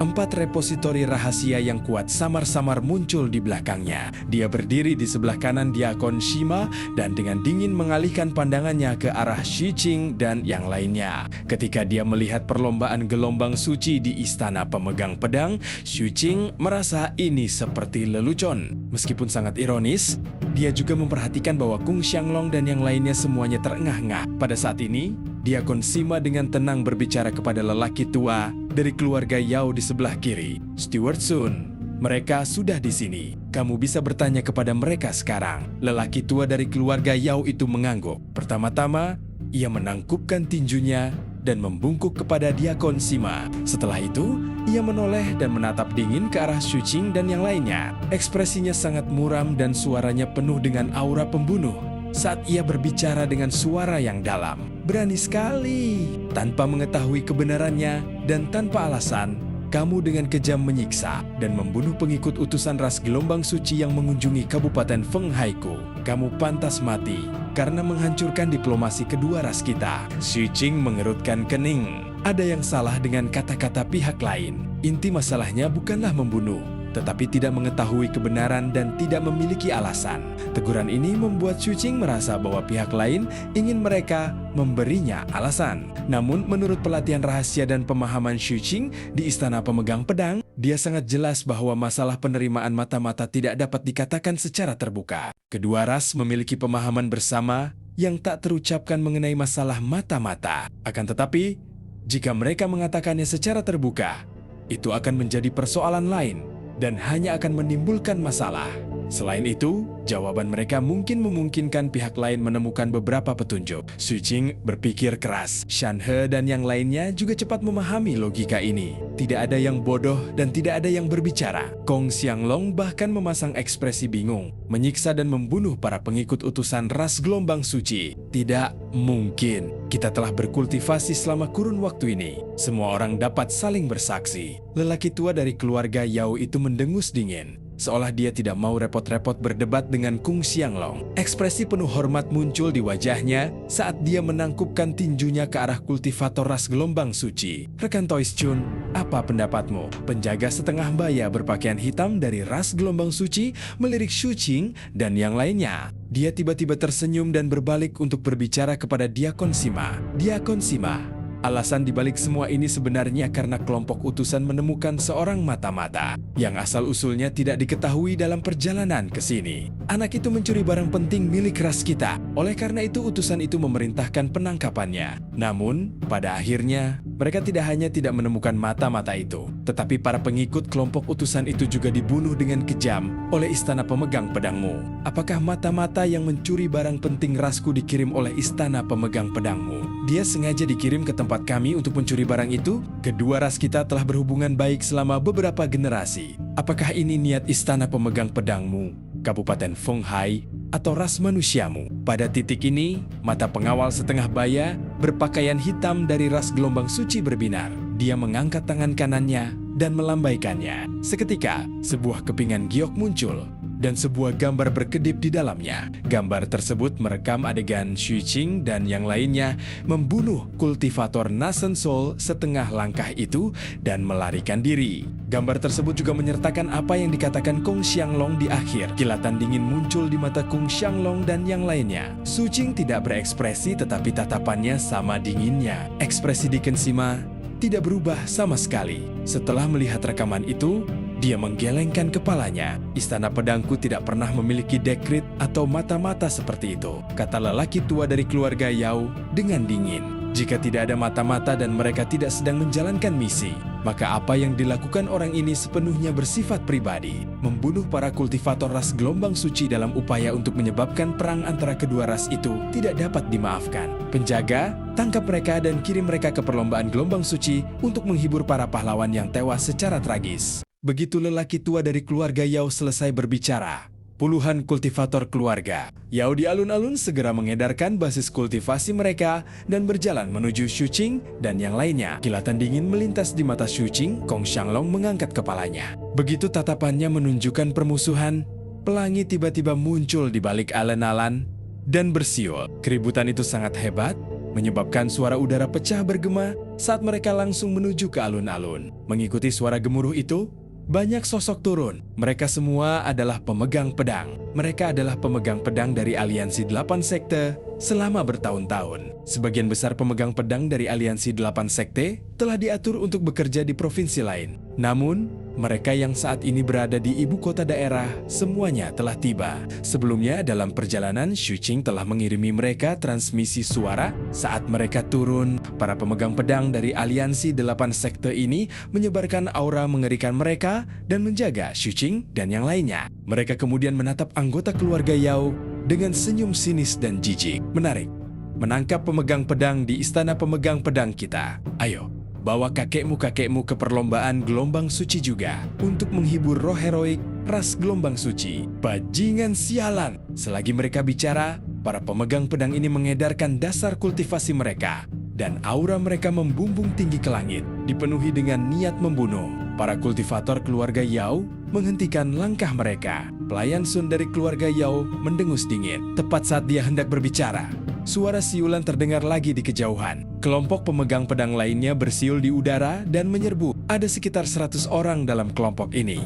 4 repositori rahasia yang kuat samar-samar muncul di belakangnya. Dia berdiri di sebelah kanan Diakon Shima dan dengan dingin mengalihkan pandangannya ke arah Xu Qing dan yang lainnya. Ketika dia melihat perlombaan gelombang suci di istana pemegang pedang, Xu Qing merasa ini seperti lelucon. Meskipun sangat ironis, dia juga memperhatikan bahwa Kung Xianglong dan yang lainnya semuanya terengah-engah. Pada saat ini, Diakon Sima dengan tenang berbicara kepada lelaki tua dari keluarga Yao di sebelah kiri. Steward Sun, mereka sudah di sini. Kamu bisa bertanya kepada mereka sekarang. Lelaki tua dari keluarga Yao itu mengangguk. Pertama-tama, ia menangkupkan tinjunya dan membungkuk kepada Diakon Sima. Setelah itu, ia menoleh dan menatap dingin ke arah Xu Qing dan yang lainnya. Ekspresinya sangat muram dan suaranya penuh dengan aura pembunuh. Saat ia berbicara dengan suara yang dalam, berani sekali. Tanpa mengetahui kebenarannya dan tanpa alasan, kamu dengan kejam menyiksa dan membunuh pengikut utusan ras gelombang suci yang mengunjungi Kabupaten Fenghaiku. Kamu pantas mati karena menghancurkan diplomasi kedua ras kita. Xu Qing mengerutkan kening. Ada yang salah dengan kata-kata pihak lain. Inti masalahnya bukanlah membunuh, tetapi tidak mengetahui kebenaran dan tidak memiliki alasan. Teguran ini membuat Xu Qing merasa bahwa pihak lain ingin mereka memberinya alasan. Namun menurut pelatihan rahasia dan pemahaman Xu Qing di istana pemegang pedang, dia sangat jelas bahwa masalah penerimaan mata-mata tidak dapat dikatakan secara terbuka. Kedua ras memiliki pemahaman bersama yang tak terucapkan mengenai masalah mata-mata. Akan tetapi, jika mereka mengatakannya secara terbuka, itu akan menjadi persoalan lain dan hanya akan menimbulkan masalah. Selain itu, jawaban mereka mungkin memungkinkan pihak lain menemukan beberapa petunjuk. Xu Qing berpikir keras. Shan He dan yang lainnya juga cepat memahami logika ini. Tidak ada yang bodoh dan tidak ada yang berbicara. Kong Xianglong bahkan memasang ekspresi bingung, menyiksa dan membunuh para pengikut utusan ras gelombang suci. Tidak mungkin. Kita telah berkultivasi selama kurun waktu ini. Semua orang dapat saling bersaksi. Lelaki tua dari keluarga Yao itu mendengus dingin, seolah dia tidak mau repot-repot berdebat dengan Kung Xianglong. Ekspresi penuh hormat muncul di wajahnya saat dia menangkupkan tinjunya ke arah kultivator ras gelombang suci. Rekan Toys Chun, apa pendapatmu? Penjaga setengah baya berpakaian hitam dari ras gelombang suci melirik Xu Qing dan yang lainnya. Dia tiba-tiba tersenyum dan berbalik untuk berbicara kepada Diakon Sima. Diakon Sima, alasan dibalik semua ini sebenarnya karena kelompok utusan menemukan seorang mata-mata yang asal-usulnya tidak diketahui dalam perjalanan ke sini. Anak itu mencuri barang penting milik ras kita. Oleh karena itu utusan itu memerintahkan penangkapannya. Namun, pada akhirnya, mereka tidak hanya tidak menemukan mata-mata itu, tetapi para pengikut kelompok utusan itu juga dibunuh dengan kejam oleh istana pemegang pedangmu. Apakah mata-mata yang mencuri barang penting rasku dikirim oleh istana pemegang pedangmu? Dia sengaja dikirim ke tempat kami untuk mencuri barang itu? Kedua ras kita telah berhubungan baik selama beberapa generasi. Apakah ini niat istana pemegang pedangmu, Kabupaten Fenghai, atau ras manusiamu? Pada titik ini, mata pengawal setengah baya berpakaian hitam dari ras gelombang suci berbinar. Dia mengangkat tangan kanannya dan melambaikannya. Seketika, sebuah kepingan giok muncul dan sebuah gambar berkedip di dalamnya. Gambar tersebut merekam adegan Xu Qing dan yang lainnya membunuh kultivator Nasen Soul setengah langkah itu dan melarikan diri. Gambar tersebut juga menyertakan apa yang dikatakan Kong Xianglong di akhir. Kilatan dingin muncul di mata Kong Xianglong dan yang lainnya. Xu Qing tidak berekspresi tetapi tatapannya sama dinginnya. Ekspresi Diakon Sima tidak berubah sama sekali. Setelah melihat rekaman itu, dia menggelengkan kepalanya. Istana pedangku tidak pernah memiliki dekrit atau mata-mata seperti itu, kata lelaki tua dari keluarga Yao dengan dingin. Jika tidak ada mata-mata dan mereka tidak sedang menjalankan misi, maka apa yang dilakukan orang ini sepenuhnya bersifat pribadi, membunuh para kultivator ras gelombang suci dalam upaya untuk menyebabkan perang antara kedua ras itu tidak dapat dimaafkan. Penjaga, tangkap mereka dan kirim mereka ke perlombaan gelombang suci untuk menghibur para pahlawan yang tewas secara tragis. Begitu lelaki tua dari keluarga Yao selesai berbicara, puluhan kultivator keluarga Yao di alun-alun segera mengedarkan basis kultivasi mereka dan berjalan menuju Shuqing dan yang lainnya. Kilatan dingin melintas di mata Shuqing, Kong Xianglong mengangkat kepalanya. Begitu tatapannya menunjukkan permusuhan, pelangi tiba-tiba muncul di balik alun-alun dan bersiul. Keributan itu sangat hebat, menyebabkan suara udara pecah bergema saat mereka langsung menuju ke alun-alun. Mengikuti suara gemuruh itu, banyak sosok turun. Mereka semua adalah pemegang pedang. Mereka adalah pemegang pedang dari Aliansi 8 Sekte selama bertahun-tahun. Sebagian besar pemegang pedang dari Aliansi 8 Sekte telah diatur untuk bekerja di provinsi lain. Namun, mereka yang saat ini berada di ibu kota daerah semuanya telah tiba. Sebelumnya dalam perjalanan, Shuqing telah mengirimi mereka transmisi suara. Saat mereka turun, para pemegang pedang dari Aliansi 8 Sekte ini menyebarkan aura mengerikan mereka dan menjaga Shuqing dan yang lainnya. Mereka kemudian menatap anggota keluarga Yao dengan senyum sinis dan jijik. Menarik, menangkap pemegang pedang di istana pemegang pedang kita. Ayo, bawa kakekmu-kakekmu ke perlombaan gelombang suci juga untuk menghibur roh heroik ras gelombang suci. Bajingan sialan. Selagi mereka bicara, para pemegang pedang ini mengedarkan dasar kultivasi mereka dan aura mereka membumbung tinggi ke langit, dipenuhi dengan niat membunuh. Para kultivator keluarga Yao menghentikan langkah mereka. Pelayan Sun dari keluarga Yao mendengus dingin. Tepat saat dia hendak berbicara, suara siulan terdengar lagi di kejauhan. Kelompok pemegang pedang lainnya bersiul di udara dan menyerbu. Ada sekitar 100 orang dalam kelompok ini.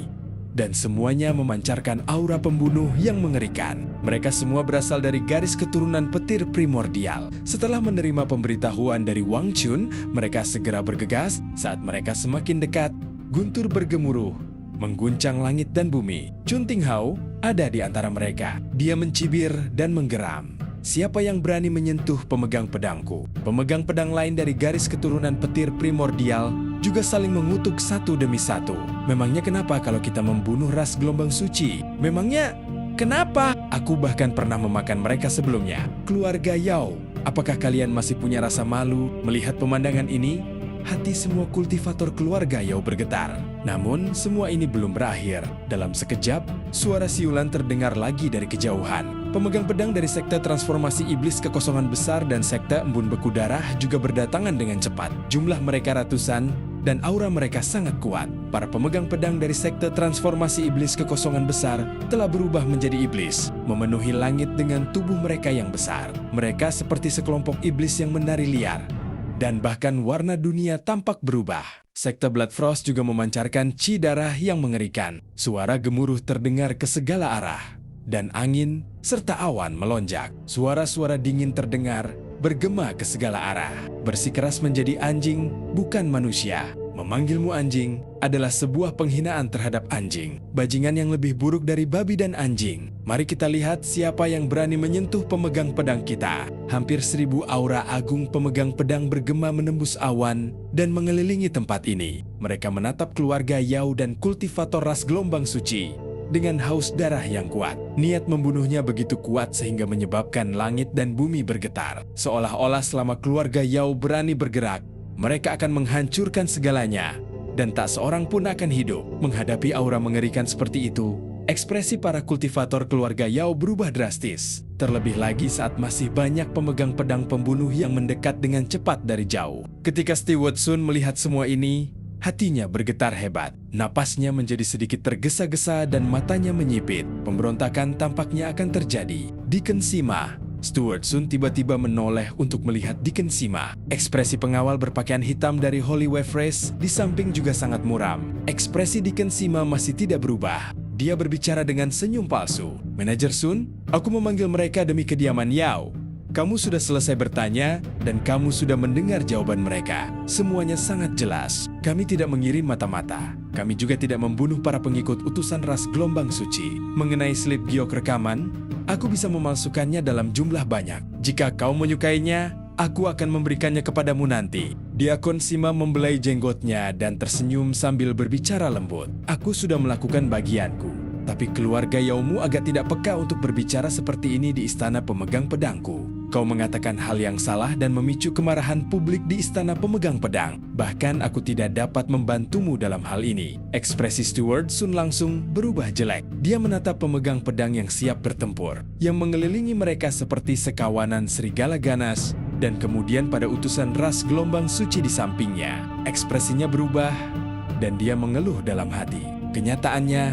Dan semuanya memancarkan aura pembunuh yang mengerikan. Mereka semua berasal dari garis keturunan petir primordial. Setelah menerima pemberitahuan dari Wang Chun, mereka segera bergegas. Saat mereka semakin dekat, guntur bergemuruh, mengguncang langit dan bumi. Chun Tinghao ada di antara mereka. Dia mencibir dan menggeram. Siapa yang berani menyentuh pemegang pedangku? Pemegang pedang lain dari garis keturunan petir primordial juga saling mengutuk satu demi satu. Memangnya kenapa kalau kita membunuh ras gelombang suci? Memangnya kenapa? Aku bahkan pernah memakan mereka sebelumnya. Keluarga Yao, apakah kalian masih punya rasa malu melihat pemandangan ini? Hati semua kultivator keluarga Yao bergetar. Namun, semua ini belum berakhir. Dalam sekejap, suara siulan terdengar lagi dari kejauhan. Pemegang pedang dari Sekte Transformasi Iblis Kekosongan Besar dan Sekte Embun Beku Darah juga berdatangan dengan cepat. Jumlah mereka ratusan, dan aura mereka sangat kuat. Para pemegang pedang dari Sekte Transformasi Iblis Kekosongan Besar telah berubah menjadi iblis, memenuhi langit dengan tubuh mereka yang besar. Mereka seperti sekelompok iblis yang menari liar. Dan bahkan warna dunia tampak berubah. Sekte Blood Frost juga memancarkan chi darah yang mengerikan. Suara gemuruh terdengar ke segala arah. Dan angin serta awan melonjak. Suara-suara dingin terdengar, bergema ke segala arah. Bersikeras menjadi anjing, bukan manusia. Memanggilmu anjing adalah sebuah penghinaan terhadap anjing. Bajingan yang lebih buruk dari babi dan anjing. Mari kita lihat siapa yang berani menyentuh pemegang pedang kita. Hampir 1000 aura agung pemegang pedang bergema menembus awan dan mengelilingi tempat ini. Mereka menatap keluarga Yao dan kultivator ras gelombang suci dengan haus darah yang kuat. Niat membunuhnya begitu kuat sehingga menyebabkan langit dan bumi bergetar. Seolah-olah selama keluarga Yao berani bergerak, mereka akan menghancurkan segalanya, dan tak seorang pun akan hidup. Menghadapi aura mengerikan seperti itu, ekspresi para kultivator keluarga Yao berubah drastis. Terlebih lagi saat masih banyak pemegang pedang pembunuh yang mendekat dengan cepat dari jauh. Ketika Steward Sun melihat semua ini, hatinya bergetar hebat. Napasnya menjadi sedikit tergesa-gesa dan matanya menyipit. Pemberontakan tampaknya akan terjadi. Deacon Sima. Steward Sun tiba-tiba menoleh untuk melihat Deacon Sima. Ekspresi pengawal berpakaian hitam dari Holy Wave Race di samping juga sangat muram. Ekspresi Deacon Sima masih tidak berubah. Dia berbicara dengan senyum palsu. Manajer Sun, aku memanggil mereka demi kediaman Yao. Kamu sudah selesai bertanya dan kamu sudah mendengar jawaban mereka. Semuanya sangat jelas. Kami tidak mengirim mata-mata. Kami juga tidak membunuh para pengikut utusan ras gelombang suci. Mengenai slip giok rekaman, aku bisa memalsukannya dalam jumlah banyak. Jika kau menyukainya, aku akan memberikannya kepadamu nanti. Diakon Sima membelai jenggotnya dan tersenyum sambil berbicara lembut. Aku sudah melakukan bagianku. Tapi keluarga Yaomu agak tidak peka untuk berbicara seperti ini di istana pemegang pedangku. kau mengatakan hal yang salah dan memicu kemarahan publik di istana pemegang pedang. Bahkan aku tidak dapat membantumu dalam hal ini." Ekspresi Steward Sun langsung berubah jelek. Dia menatap pemegang pedang yang siap bertempur, yang mengelilingi mereka seperti sekawanan serigala ganas, dan kemudian pada utusan ras gelombang suci di sampingnya. Ekspresinya berubah, dan dia mengeluh dalam hati. Kenyataannya,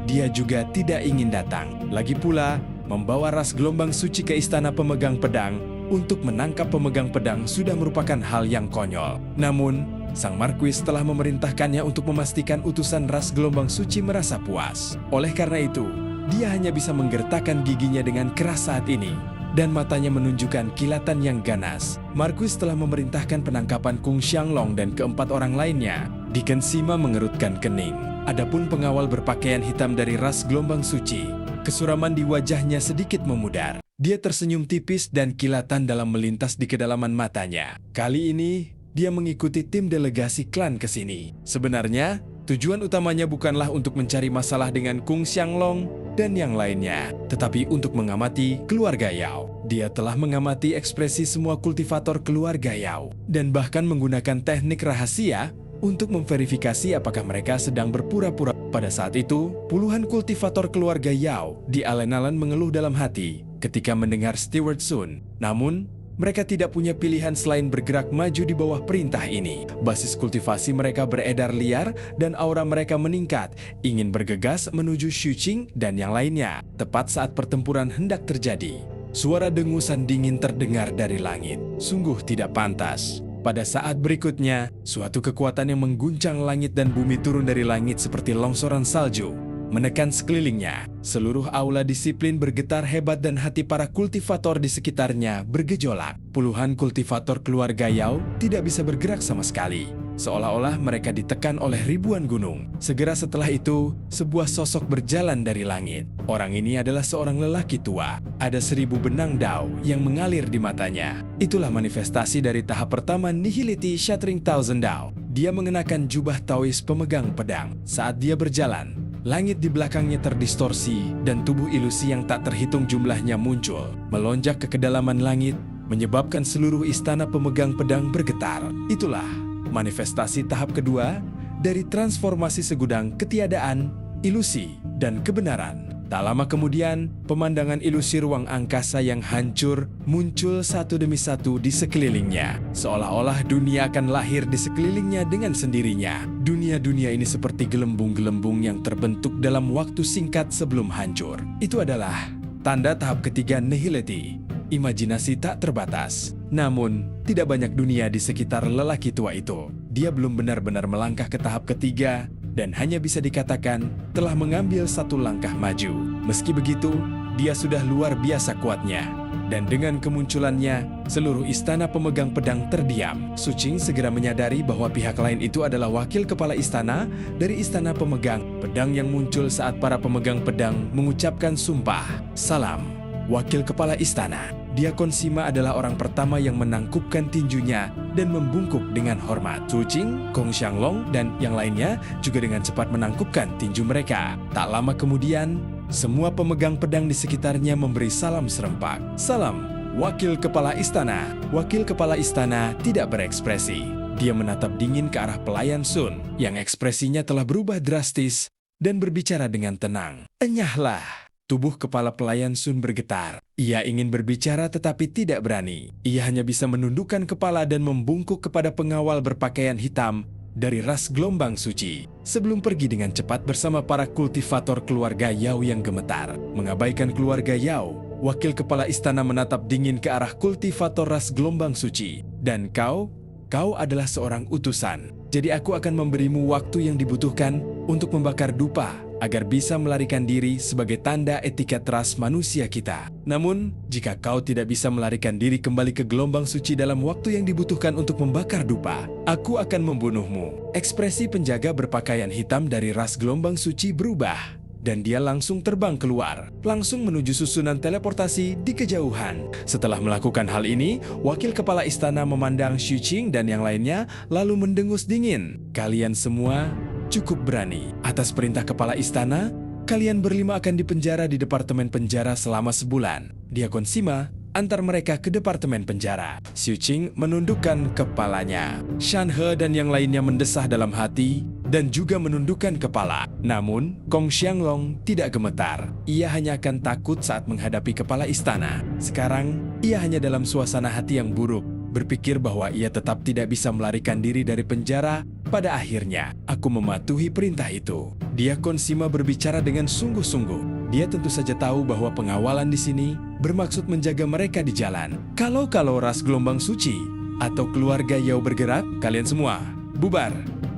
dia juga tidak ingin datang. Lagi pula, membawa ras gelombang suci ke istana pemegang pedang untuk menangkap pemegang pedang sudah merupakan hal yang konyol. Namun, Sang Marquis telah memerintahkannya untuk memastikan utusan ras gelombang suci merasa puas. Oleh karena itu, dia hanya bisa menggertakkan giginya dengan keras saat ini, dan matanya menunjukkan kilatan yang ganas. Marquis telah memerintahkan penangkapan Kung Xianglong dan keempat orang lainnya. Deacon Sima mengerutkan kening. Adapun pengawal berpakaian hitam dari ras gelombang suci, kesuraman di wajahnya sedikit memudar. Dia tersenyum tipis dan kilatan dalam melintas di kedalaman matanya. Kali ini, dia mengikuti tim delegasi klan ke sini. Sebenarnya, tujuan utamanya bukanlah untuk mencari masalah dengan Kung Xianglong dan yang lainnya, tetapi untuk mengamati keluarga Yao. Dia telah mengamati ekspresi semua kultivator keluarga Yao, dan bahkan menggunakan teknik rahasia untuk memverifikasi apakah mereka sedang berpura-pura. Pada saat itu, puluhan kultivator keluarga Yao di allen-allen mengeluh dalam hati ketika mendengar Steward Sun. Namun, mereka tidak punya pilihan selain bergerak maju di bawah perintah ini. Basis kultivasi mereka beredar liar dan aura mereka meningkat, ingin bergegas menuju Xuqing dan yang lainnya. Tepat saat pertempuran hendak terjadi, suara dengusan dingin terdengar dari langit. Sungguh tidak pantas. Pada saat berikutnya, suatu kekuatan yang mengguncang langit dan bumi turun dari langit seperti longsoran salju, menekan sekelilingnya. Seluruh aula disiplin bergetar hebat dan hati para kultivator di sekitarnya bergejolak. Puluhan kultivator keluarga Yao tidak bisa bergerak sama sekali, seolah-olah mereka ditekan oleh ribuan gunung. Segera setelah itu, sebuah sosok berjalan dari langit. Orang ini adalah seorang lelaki tua. Ada 1000 benang dao yang mengalir di matanya. Itulah manifestasi dari tahap pertama Nihility Shattering Thousand Dao. Dia mengenakan jubah Taois pemegang pedang. Saat dia berjalan, langit di belakangnya terdistorsi dan tubuh ilusi yang tak terhitung jumlahnya muncul, melonjak ke kedalaman langit, menyebabkan seluruh istana pemegang pedang bergetar. Itulah manifestasi tahap kedua dari transformasi segudang ketiadaan, ilusi, dan kebenaran. Tak lama kemudian, pemandangan ilusi ruang angkasa yang hancur muncul satu demi satu di sekelilingnya. Seolah-olah dunia akan lahir di sekelilingnya dengan sendirinya. Dunia-dunia ini seperti gelembung-gelembung yang terbentuk dalam waktu singkat sebelum hancur. Itu adalah tanda tahap ketiga Nihility, imajinasi tak terbatas. Namun, tidak banyak dunia di sekitar lelaki tua itu. Dia belum benar-benar melangkah ke tahap ketiga, dan hanya bisa dikatakan telah mengambil satu langkah maju. Meski begitu, dia sudah luar biasa kuatnya. Dan dengan kemunculannya, seluruh istana pemegang pedang terdiam. Xuqing segera menyadari bahwa pihak lain itu adalah wakil kepala istana dari istana pemegang pedang yang muncul saat para pemegang pedang mengucapkan sumpah. Salam, wakil kepala istana. Diakon Sima adalah orang pertama yang menangkupkan tinjunya dan membungkuk dengan hormat. Xuqing, Kung Xianglong, dan yang lainnya juga dengan cepat menangkupkan tinju mereka. Tak lama kemudian, semua pemegang pedang di sekitarnya memberi salam serempak. Salam, wakil kepala istana. Wakil kepala istana tidak berekspresi. Dia menatap dingin ke arah pelayan Sun, yang ekspresinya telah berubah drastis dan berbicara dengan tenang. Enyahlah. Tubuh kepala pelayan Sun bergetar. Ia ingin berbicara tetapi tidak berani. Ia hanya bisa menundukkan kepala dan membungkuk kepada pengawal berpakaian hitam dari ras gelombang suci. Sebelum pergi dengan cepat bersama para kultivator keluarga Yao yang gemetar. Mengabaikan keluarga Yao, wakil kepala istana menatap dingin ke arah kultivator ras gelombang suci. Dan kau adalah seorang utusan. Jadi aku akan memberimu waktu yang dibutuhkan untuk membakar dupa agar bisa melarikan diri sebagai tanda etiket ras manusia kita. Namun, jika kau tidak bisa melarikan diri kembali ke gelombang suci dalam waktu yang dibutuhkan untuk membakar dupa, aku akan membunuhmu. Ekspresi penjaga berpakaian hitam dari ras gelombang suci berubah, dan dia langsung terbang keluar, langsung menuju susunan teleportasi di kejauhan. Setelah melakukan hal ini, wakil kepala istana memandang Xuqing dan yang lainnya, lalu mendengus dingin. Kalian semua cukup berani. Atas perintah kepala istana, kalian berlima akan dipenjara di departemen penjara selama sebulan. Diakon Sima antar mereka ke departemen penjara. Xu Qing menundukkan kepalanya. Shan He dan yang lainnya mendesah dalam hati dan juga menundukkan kepala. Namun, Kong Xianglong tidak gemetar. Ia hanya akan takut saat menghadapi kepala istana. Sekarang, ia hanya dalam suasana hati yang buruk, berpikir bahwa ia tetap tidak bisa melarikan diri dari penjara. Pada akhirnya, aku mematuhi perintah itu. Diakon Sima berbicara dengan sungguh-sungguh. Dia tentu saja tahu bahwa pengawalan di sini bermaksud menjaga mereka di jalan. Kalau ras gelombang suci atau keluarga Yao bergerak, kalian semua bubar.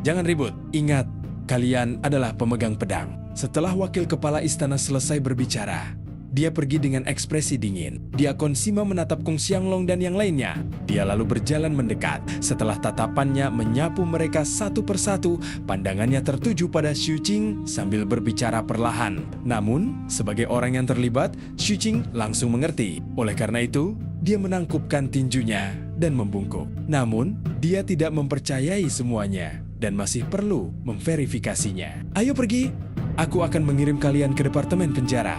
Jangan ribut. Ingat, kalian adalah pemegang pedang. Setelah wakil kepala istana selesai berbicara, dia pergi dengan ekspresi dingin. Diakon Sima menatap Kong Xianglong dan yang lainnya. Dia lalu berjalan mendekat. Setelah tatapannya menyapu mereka satu persatu, pandangannya tertuju pada Xu Qing sambil berbicara perlahan. Namun, sebagai orang yang terlibat, Xu Qing langsung mengerti. Oleh karena itu, dia menangkupkan tinjunya dan membungkuk. Namun, dia tidak mempercayai semuanya dan masih perlu memverifikasinya. Ayo pergi, aku akan mengirim kalian ke departemen penjara.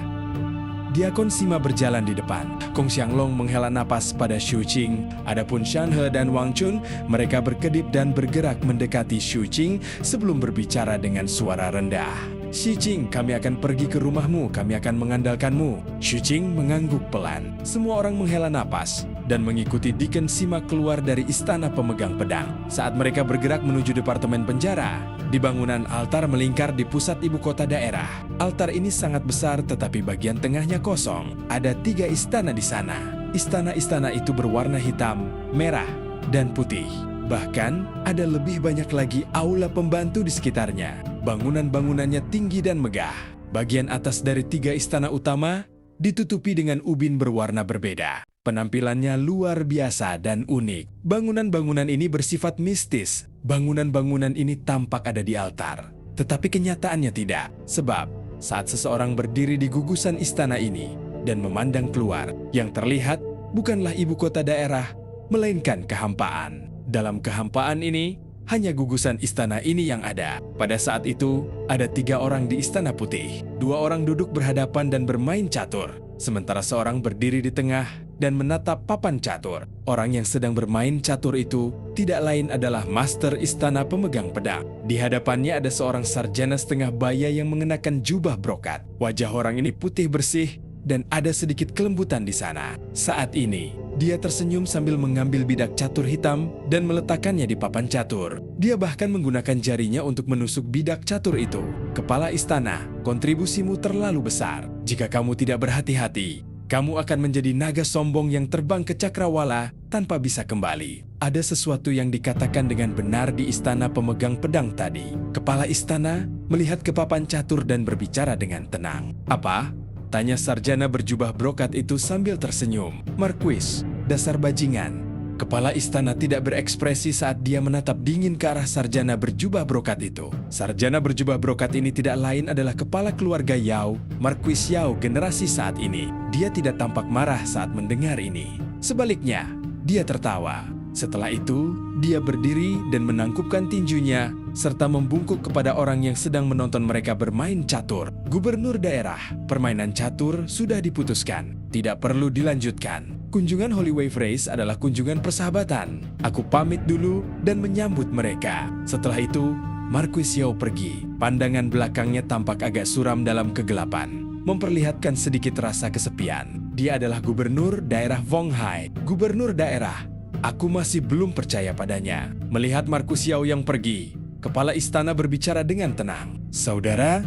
Diakon Sima berjalan di depan. Kong Xianglong menghela napas pada Xu Qing. Adapun Shan He dan Wang Chun, mereka berkedip dan bergerak mendekati Xu Qing sebelum berbicara dengan suara rendah. Xu Qing, kami akan pergi ke rumahmu, kami akan mengandalkanmu. Xu Qing mengangguk pelan. Semua orang menghela napas dan mengikuti Diakon Sima keluar dari istana pemegang pedang. Saat mereka bergerak menuju departemen penjara, di bangunan altar melingkar di pusat ibu kota daerah. Altar ini sangat besar tetapi bagian tengahnya kosong. Ada 3 istana di sana. Istana-istana itu berwarna hitam, merah, dan putih. Bahkan ada lebih banyak lagi aula pembantu di sekitarnya. Bangunan-bangunannya tinggi dan megah. Bagian atas dari 3 istana utama ditutupi dengan ubin berwarna berbeda. Penampilannya luar biasa dan unik. Bangunan-bangunan ini bersifat mistis. Bangunan-bangunan ini tampak ada di altar. Tetapi kenyataannya tidak. Sebab, saat seseorang berdiri di gugusan istana ini dan memandang keluar, yang terlihat bukanlah ibu kota daerah, melainkan kehampaan. Dalam kehampaan ini, hanya gugusan istana ini yang ada. Pada saat itu, ada 3 orang di istana putih. 2 orang duduk berhadapan dan bermain catur. Sementara seorang berdiri di tengah dan menatap papan catur. Orang yang sedang bermain catur itu tidak lain adalah master istana pemegang pedang. Di hadapannya ada seorang sarjana setengah baya yang mengenakan jubah brokat. Wajah orang ini putih bersih dan ada sedikit kelembutan di sana. Saat ini, dia tersenyum sambil mengambil bidak catur hitam dan meletakkannya di papan catur. Dia bahkan menggunakan jarinya untuk menusuk bidak catur itu. Kepala istana, kontribusimu terlalu besar. Jika kamu tidak berhati-hati, kamu akan menjadi naga sombong yang terbang ke cakrawala tanpa bisa kembali. Ada sesuatu yang dikatakan dengan benar di istana pemegang pedang tadi. Kepala istana melihat ke papan catur dan berbicara dengan tenang. Apa? Tanya sarjana berjubah brokat itu sambil tersenyum. Marquis, dasar bajingan. Kepala istana tidak berekspresi saat dia menatap dingin ke arah sarjana berjubah brokat itu. Sarjana berjubah brokat ini tidak lain adalah kepala keluarga Yao, Marquis Yao generasi saat ini. Dia tidak tampak marah saat mendengar ini. Sebaliknya, dia tertawa. Setelah itu, dia berdiri dan menangkupkan tinjunya serta membungkuk kepada orang yang sedang menonton mereka bermain catur. Gubernur daerah, permainan catur sudah diputuskan. Tidak perlu dilanjutkan. Kunjungan Holy Wave Race adalah kunjungan persahabatan. Aku pamit dulu dan menyambut mereka. Setelah itu, Marquis Yao pergi. Pandangan belakangnya tampak agak suram dalam kegelapan, memperlihatkan sedikit rasa kesepian. Dia adalah gubernur daerah Vonghai. Gubernur daerah. Aku masih belum percaya padanya. Melihat Marquis Yao yang pergi, kepala istana berbicara dengan tenang. Saudara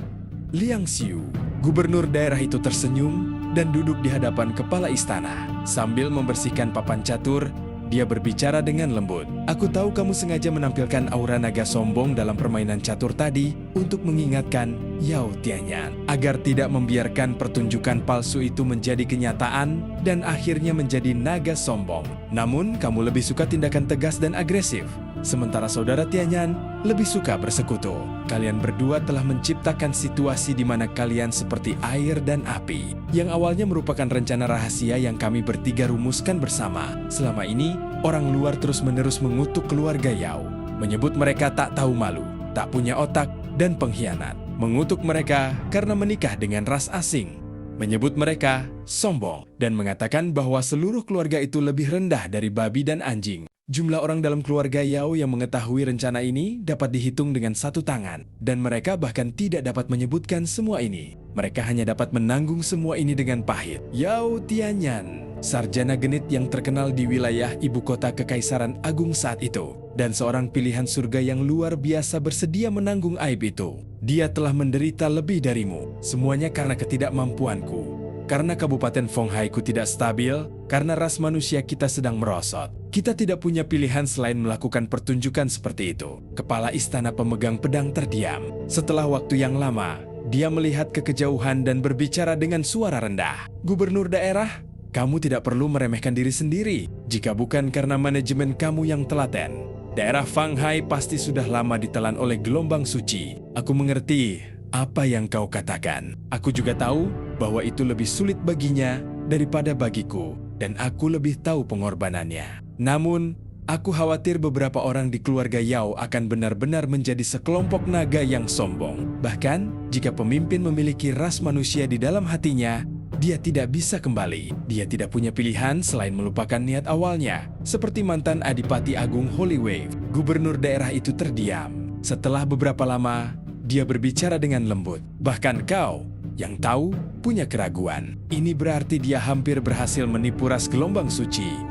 Liang Xiu. Gubernur daerah itu tersenyum dan duduk di hadapan kepala istana. Sambil membersihkan papan catur, dia berbicara dengan lembut. Aku tahu kamu sengaja menampilkan aura naga sombong dalam permainan catur tadi untuk mengingatkan Yao Tianyan agar tidak membiarkan pertunjukan palsu itu menjadi kenyataan dan akhirnya menjadi naga sombong. Namun, kamu lebih suka tindakan tegas dan agresif. Sementara saudara Tianyan lebih suka bersekutu. Kalian berdua telah menciptakan situasi di mana kalian seperti air dan api, yang awalnya merupakan rencana rahasia yang kami bertiga rumuskan bersama. Selama ini, orang luar terus-menerus mengutuk keluarga Yao, menyebut mereka tak tahu malu, tak punya otak, dan pengkhianat. Mengutuk mereka karena menikah dengan ras asing. menyebut mereka sombong, dan mengatakan bahwa seluruh keluarga itu lebih rendah dari babi dan anjing. Jumlah orang dalam keluarga Yao yang mengetahui rencana ini dapat dihitung dengan satu tangan, dan mereka bahkan tidak dapat menyebutkan semua ini. Mereka hanya dapat menanggung semua ini dengan pahit. Yao Tianyan, sarjana genit yang terkenal di wilayah ibu kota Kekaisaran Agung saat itu, dan seorang pilihan surga yang luar biasa bersedia menanggung aib itu. Dia telah menderita lebih darimu, semuanya karena ketidakmampuanku. Karena Kabupaten Fonghaiku tidak stabil, karena ras manusia kita sedang merosot. Kita tidak punya pilihan selain melakukan pertunjukan seperti itu. Kepala istana pemegang pedang terdiam. Setelah waktu yang lama, dia melihat ke kejauhan dan berbicara dengan suara rendah. Gubernur daerah, kamu tidak perlu meremehkan diri sendiri. Jika bukan karena manajemen kamu yang telaten, daerah Fanghai pasti sudah lama ditelan oleh gelombang suci. Aku mengerti apa yang kau katakan. Aku juga tahu bahwa itu lebih sulit baginya daripada bagiku, dan aku lebih tahu pengorbanannya. Namun, aku khawatir beberapa orang di keluarga Yao akan benar-benar menjadi sekelompok naga yang sombong. Bahkan, jika pemimpin memiliki ras manusia di dalam hatinya, dia tidak bisa kembali. Dia tidak punya pilihan selain melupakan niat awalnya. Seperti mantan Adipati Agung Holy Wave, gubernur daerah itu terdiam. Setelah beberapa lama, dia berbicara dengan lembut. Bahkan kau, yang tahu, punya keraguan. Ini berarti dia hampir berhasil menipu ras gelombang suci.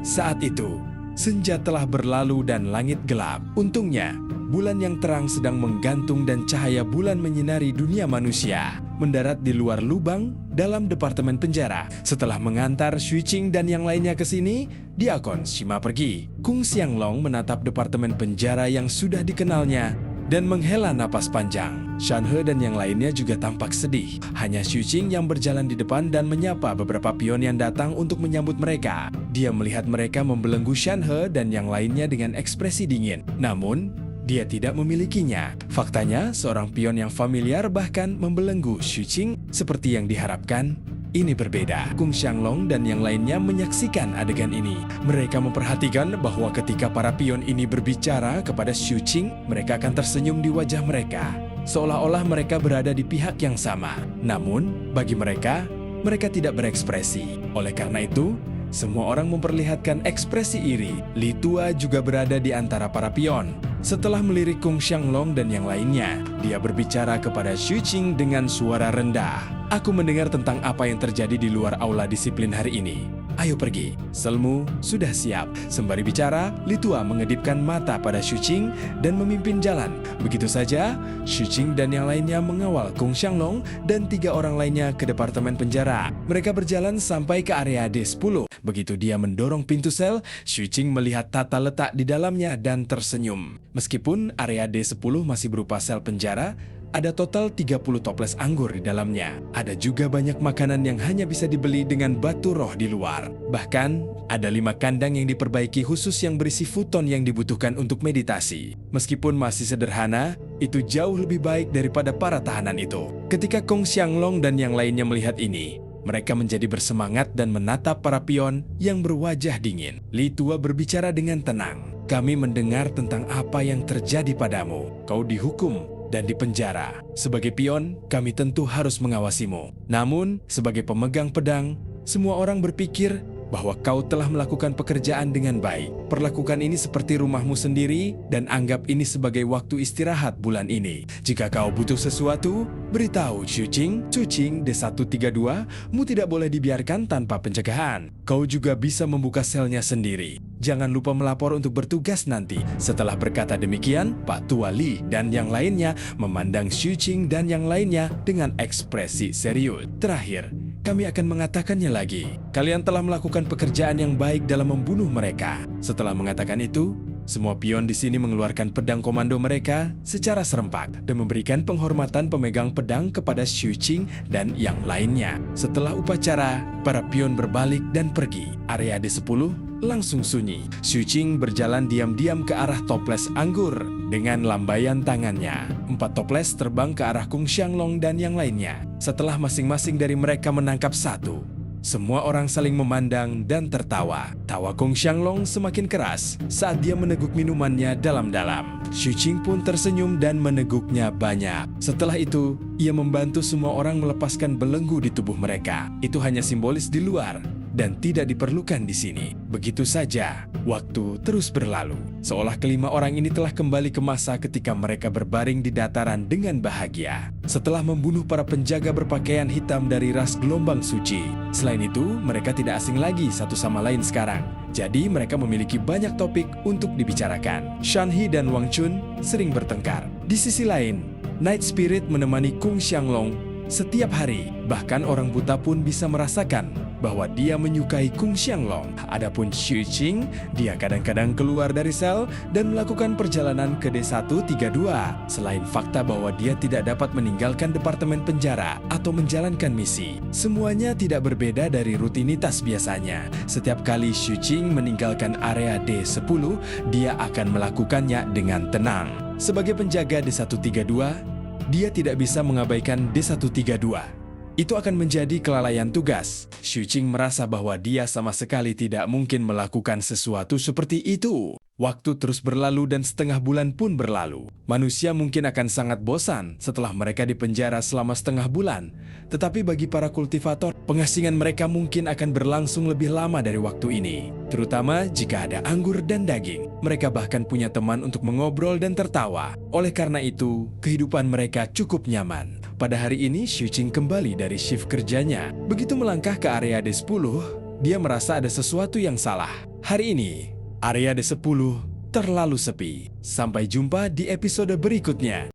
Saat itu, senja telah berlalu dan langit gelap. Untungnya, bulan yang terang sedang menggantung dan cahaya bulan menyinari dunia manusia. Mendarat di luar lubang dalam departemen penjara. Setelah mengantar Xu Qing dan yang lainnya ke sini, Diakon Shima pergi. Kung Xianglong menatap departemen penjara yang sudah dikenalnya dan menghela napas panjang. Shan He dan yang lainnya juga tampak sedih. Hanya Xu Qing yang berjalan di depan dan menyapa beberapa pion yang datang untuk menyambut mereka. Dia melihat mereka membelenggu Shan He dan yang lainnya dengan ekspresi dingin. Namun, dia tidak memilikinya. Faktanya, seorang pion yang familiar bahkan membelenggu Xu Qing seperti yang diharapkan. Ini berbeda. Kung Xianglong dan yang lainnya menyaksikan adegan ini. Mereka memperhatikan bahwa ketika para pion ini berbicara kepada Xu Qing, mereka akan tersenyum di wajah mereka, seolah-olah mereka berada di pihak yang sama. Namun, bagi mereka, mereka tidak berekspresi. Oleh karena itu, semua orang memperlihatkan ekspresi iri. Li Tua juga berada di antara para pion. Setelah melirik Kung Xianglong dan yang lainnya, dia berbicara kepada Xu Qing dengan suara rendah. Aku mendengar tentang apa yang terjadi di luar aula disiplin hari ini. Ayo pergi, selmu sudah siap. Sembari bicara, Li Tua mengedipkan mata pada Xu Qing dan memimpin jalan. Begitu saja, Xu Qing dan yang lainnya mengawal Kung Xianglong dan 3 orang lainnya ke departemen penjara. Mereka berjalan sampai ke area D10. Begitu dia mendorong pintu sel, Xu Qing melihat tata letak di dalamnya dan tersenyum. Meskipun area D10 masih berupa sel penjara, ada total 30 toples anggur di dalamnya. Ada juga banyak makanan yang hanya bisa dibeli dengan batu roh di luar. Bahkan, ada 5 kandang yang diperbaiki khusus yang berisi futon yang dibutuhkan untuk meditasi. Meskipun masih sederhana, itu jauh lebih baik daripada para tahanan itu. Ketika Kung Xianglong dan yang lainnya melihat ini, mereka menjadi bersemangat dan menatap para pion yang berwajah dingin. Li Tua berbicara dengan tenang. Kami mendengar tentang apa yang terjadi padamu. Kau dihukum dan dipenjara. Sebagai pion, kami tentu harus mengawasimu. Namun, sebagai pemegang pedang, semua orang berpikir bahwa kau telah melakukan pekerjaan dengan baik. Perlakukan ini seperti rumahmu sendiri dan anggap ini sebagai waktu istirahat bulan ini. Jika kau butuh sesuatu, beritahu Xu Qing. Xu Qing D132, mu tidak boleh dibiarkan tanpa pencegahan. Kau juga bisa membuka selnya sendiri. Jangan lupa melapor untuk bertugas nanti. Setelah berkata demikian, Pak Tua Li dan yang lainnya memandang Xu Qing dan yang lainnya dengan ekspresi serius. Terakhir, kami akan mengatakannya lagi. Kalian telah melakukan pekerjaan yang baik dalam membunuh mereka. Setelah mengatakan itu, semua pion di sini mengeluarkan pedang komando mereka secara serempak dan memberikan penghormatan pemegang pedang kepada Xu Qing dan yang lainnya. Setelah upacara, para pion berbalik dan pergi. Area D10 langsung sunyi. Xu Qing berjalan diam-diam ke arah toples anggur dengan lambaian tangannya. 4 toples terbang ke arah Kung Xianglong dan yang lainnya. Setelah masing-masing dari mereka menangkap 1, Semua orang saling memandang dan tertawa. Tawa Kung Xianglong semakin keras saat dia meneguk minumannya dalam-dalam. Xu Qing pun tersenyum dan meneguknya banyak. Setelah itu, ia membantu semua orang melepaskan belenggu di tubuh mereka. Itu hanya simbolis di luar dan tidak diperlukan di sini. Begitu saja, waktu terus berlalu. Seolah kelima orang ini telah kembali ke masa ketika mereka berbaring di dataran dengan bahagia. Setelah membunuh para penjaga berpakaian hitam dari ras gelombang suci. Selain itu, mereka tidak asing lagi satu sama lain sekarang. Jadi mereka memiliki banyak topik untuk dibicarakan. Shan He dan Wang Chun sering bertengkar. Di sisi lain, Night Spirit menemani Kung Xianglong setiap hari. Bahkan orang buta pun bisa merasakan bahwa dia menyukai Kung Xianglong. Adapun Xu Qing, dia kadang-kadang keluar dari sel dan melakukan perjalanan ke D132. Selain fakta bahwa dia tidak dapat meninggalkan departemen penjara atau menjalankan misi, semuanya tidak berbeda dari rutinitas biasanya. Setiap kali Xu Qing meninggalkan area D10, dia akan melakukannya dengan tenang. Sebagai penjaga D132, dia tidak bisa mengabaikan D132. Itu akan menjadi kelalaian tugas. Xu Qing merasa bahwa dia sama sekali tidak mungkin melakukan sesuatu seperti itu. Waktu terus berlalu dan setengah bulan pun berlalu. Manusia mungkin akan sangat bosan setelah mereka dipenjara selama setengah bulan. Tetapi bagi para kultivator, pengasingan mereka mungkin akan berlangsung lebih lama dari waktu ini. Terutama jika ada anggur dan daging. Mereka bahkan punya teman untuk mengobrol dan tertawa. Oleh karena itu, kehidupan mereka cukup nyaman. Pada hari ini, Xu Qing kembali dari shift kerjanya. Begitu melangkah ke area D10, dia merasa ada sesuatu yang salah. Hari ini, area D10 terlalu sepi. Sampai jumpa di episode berikutnya.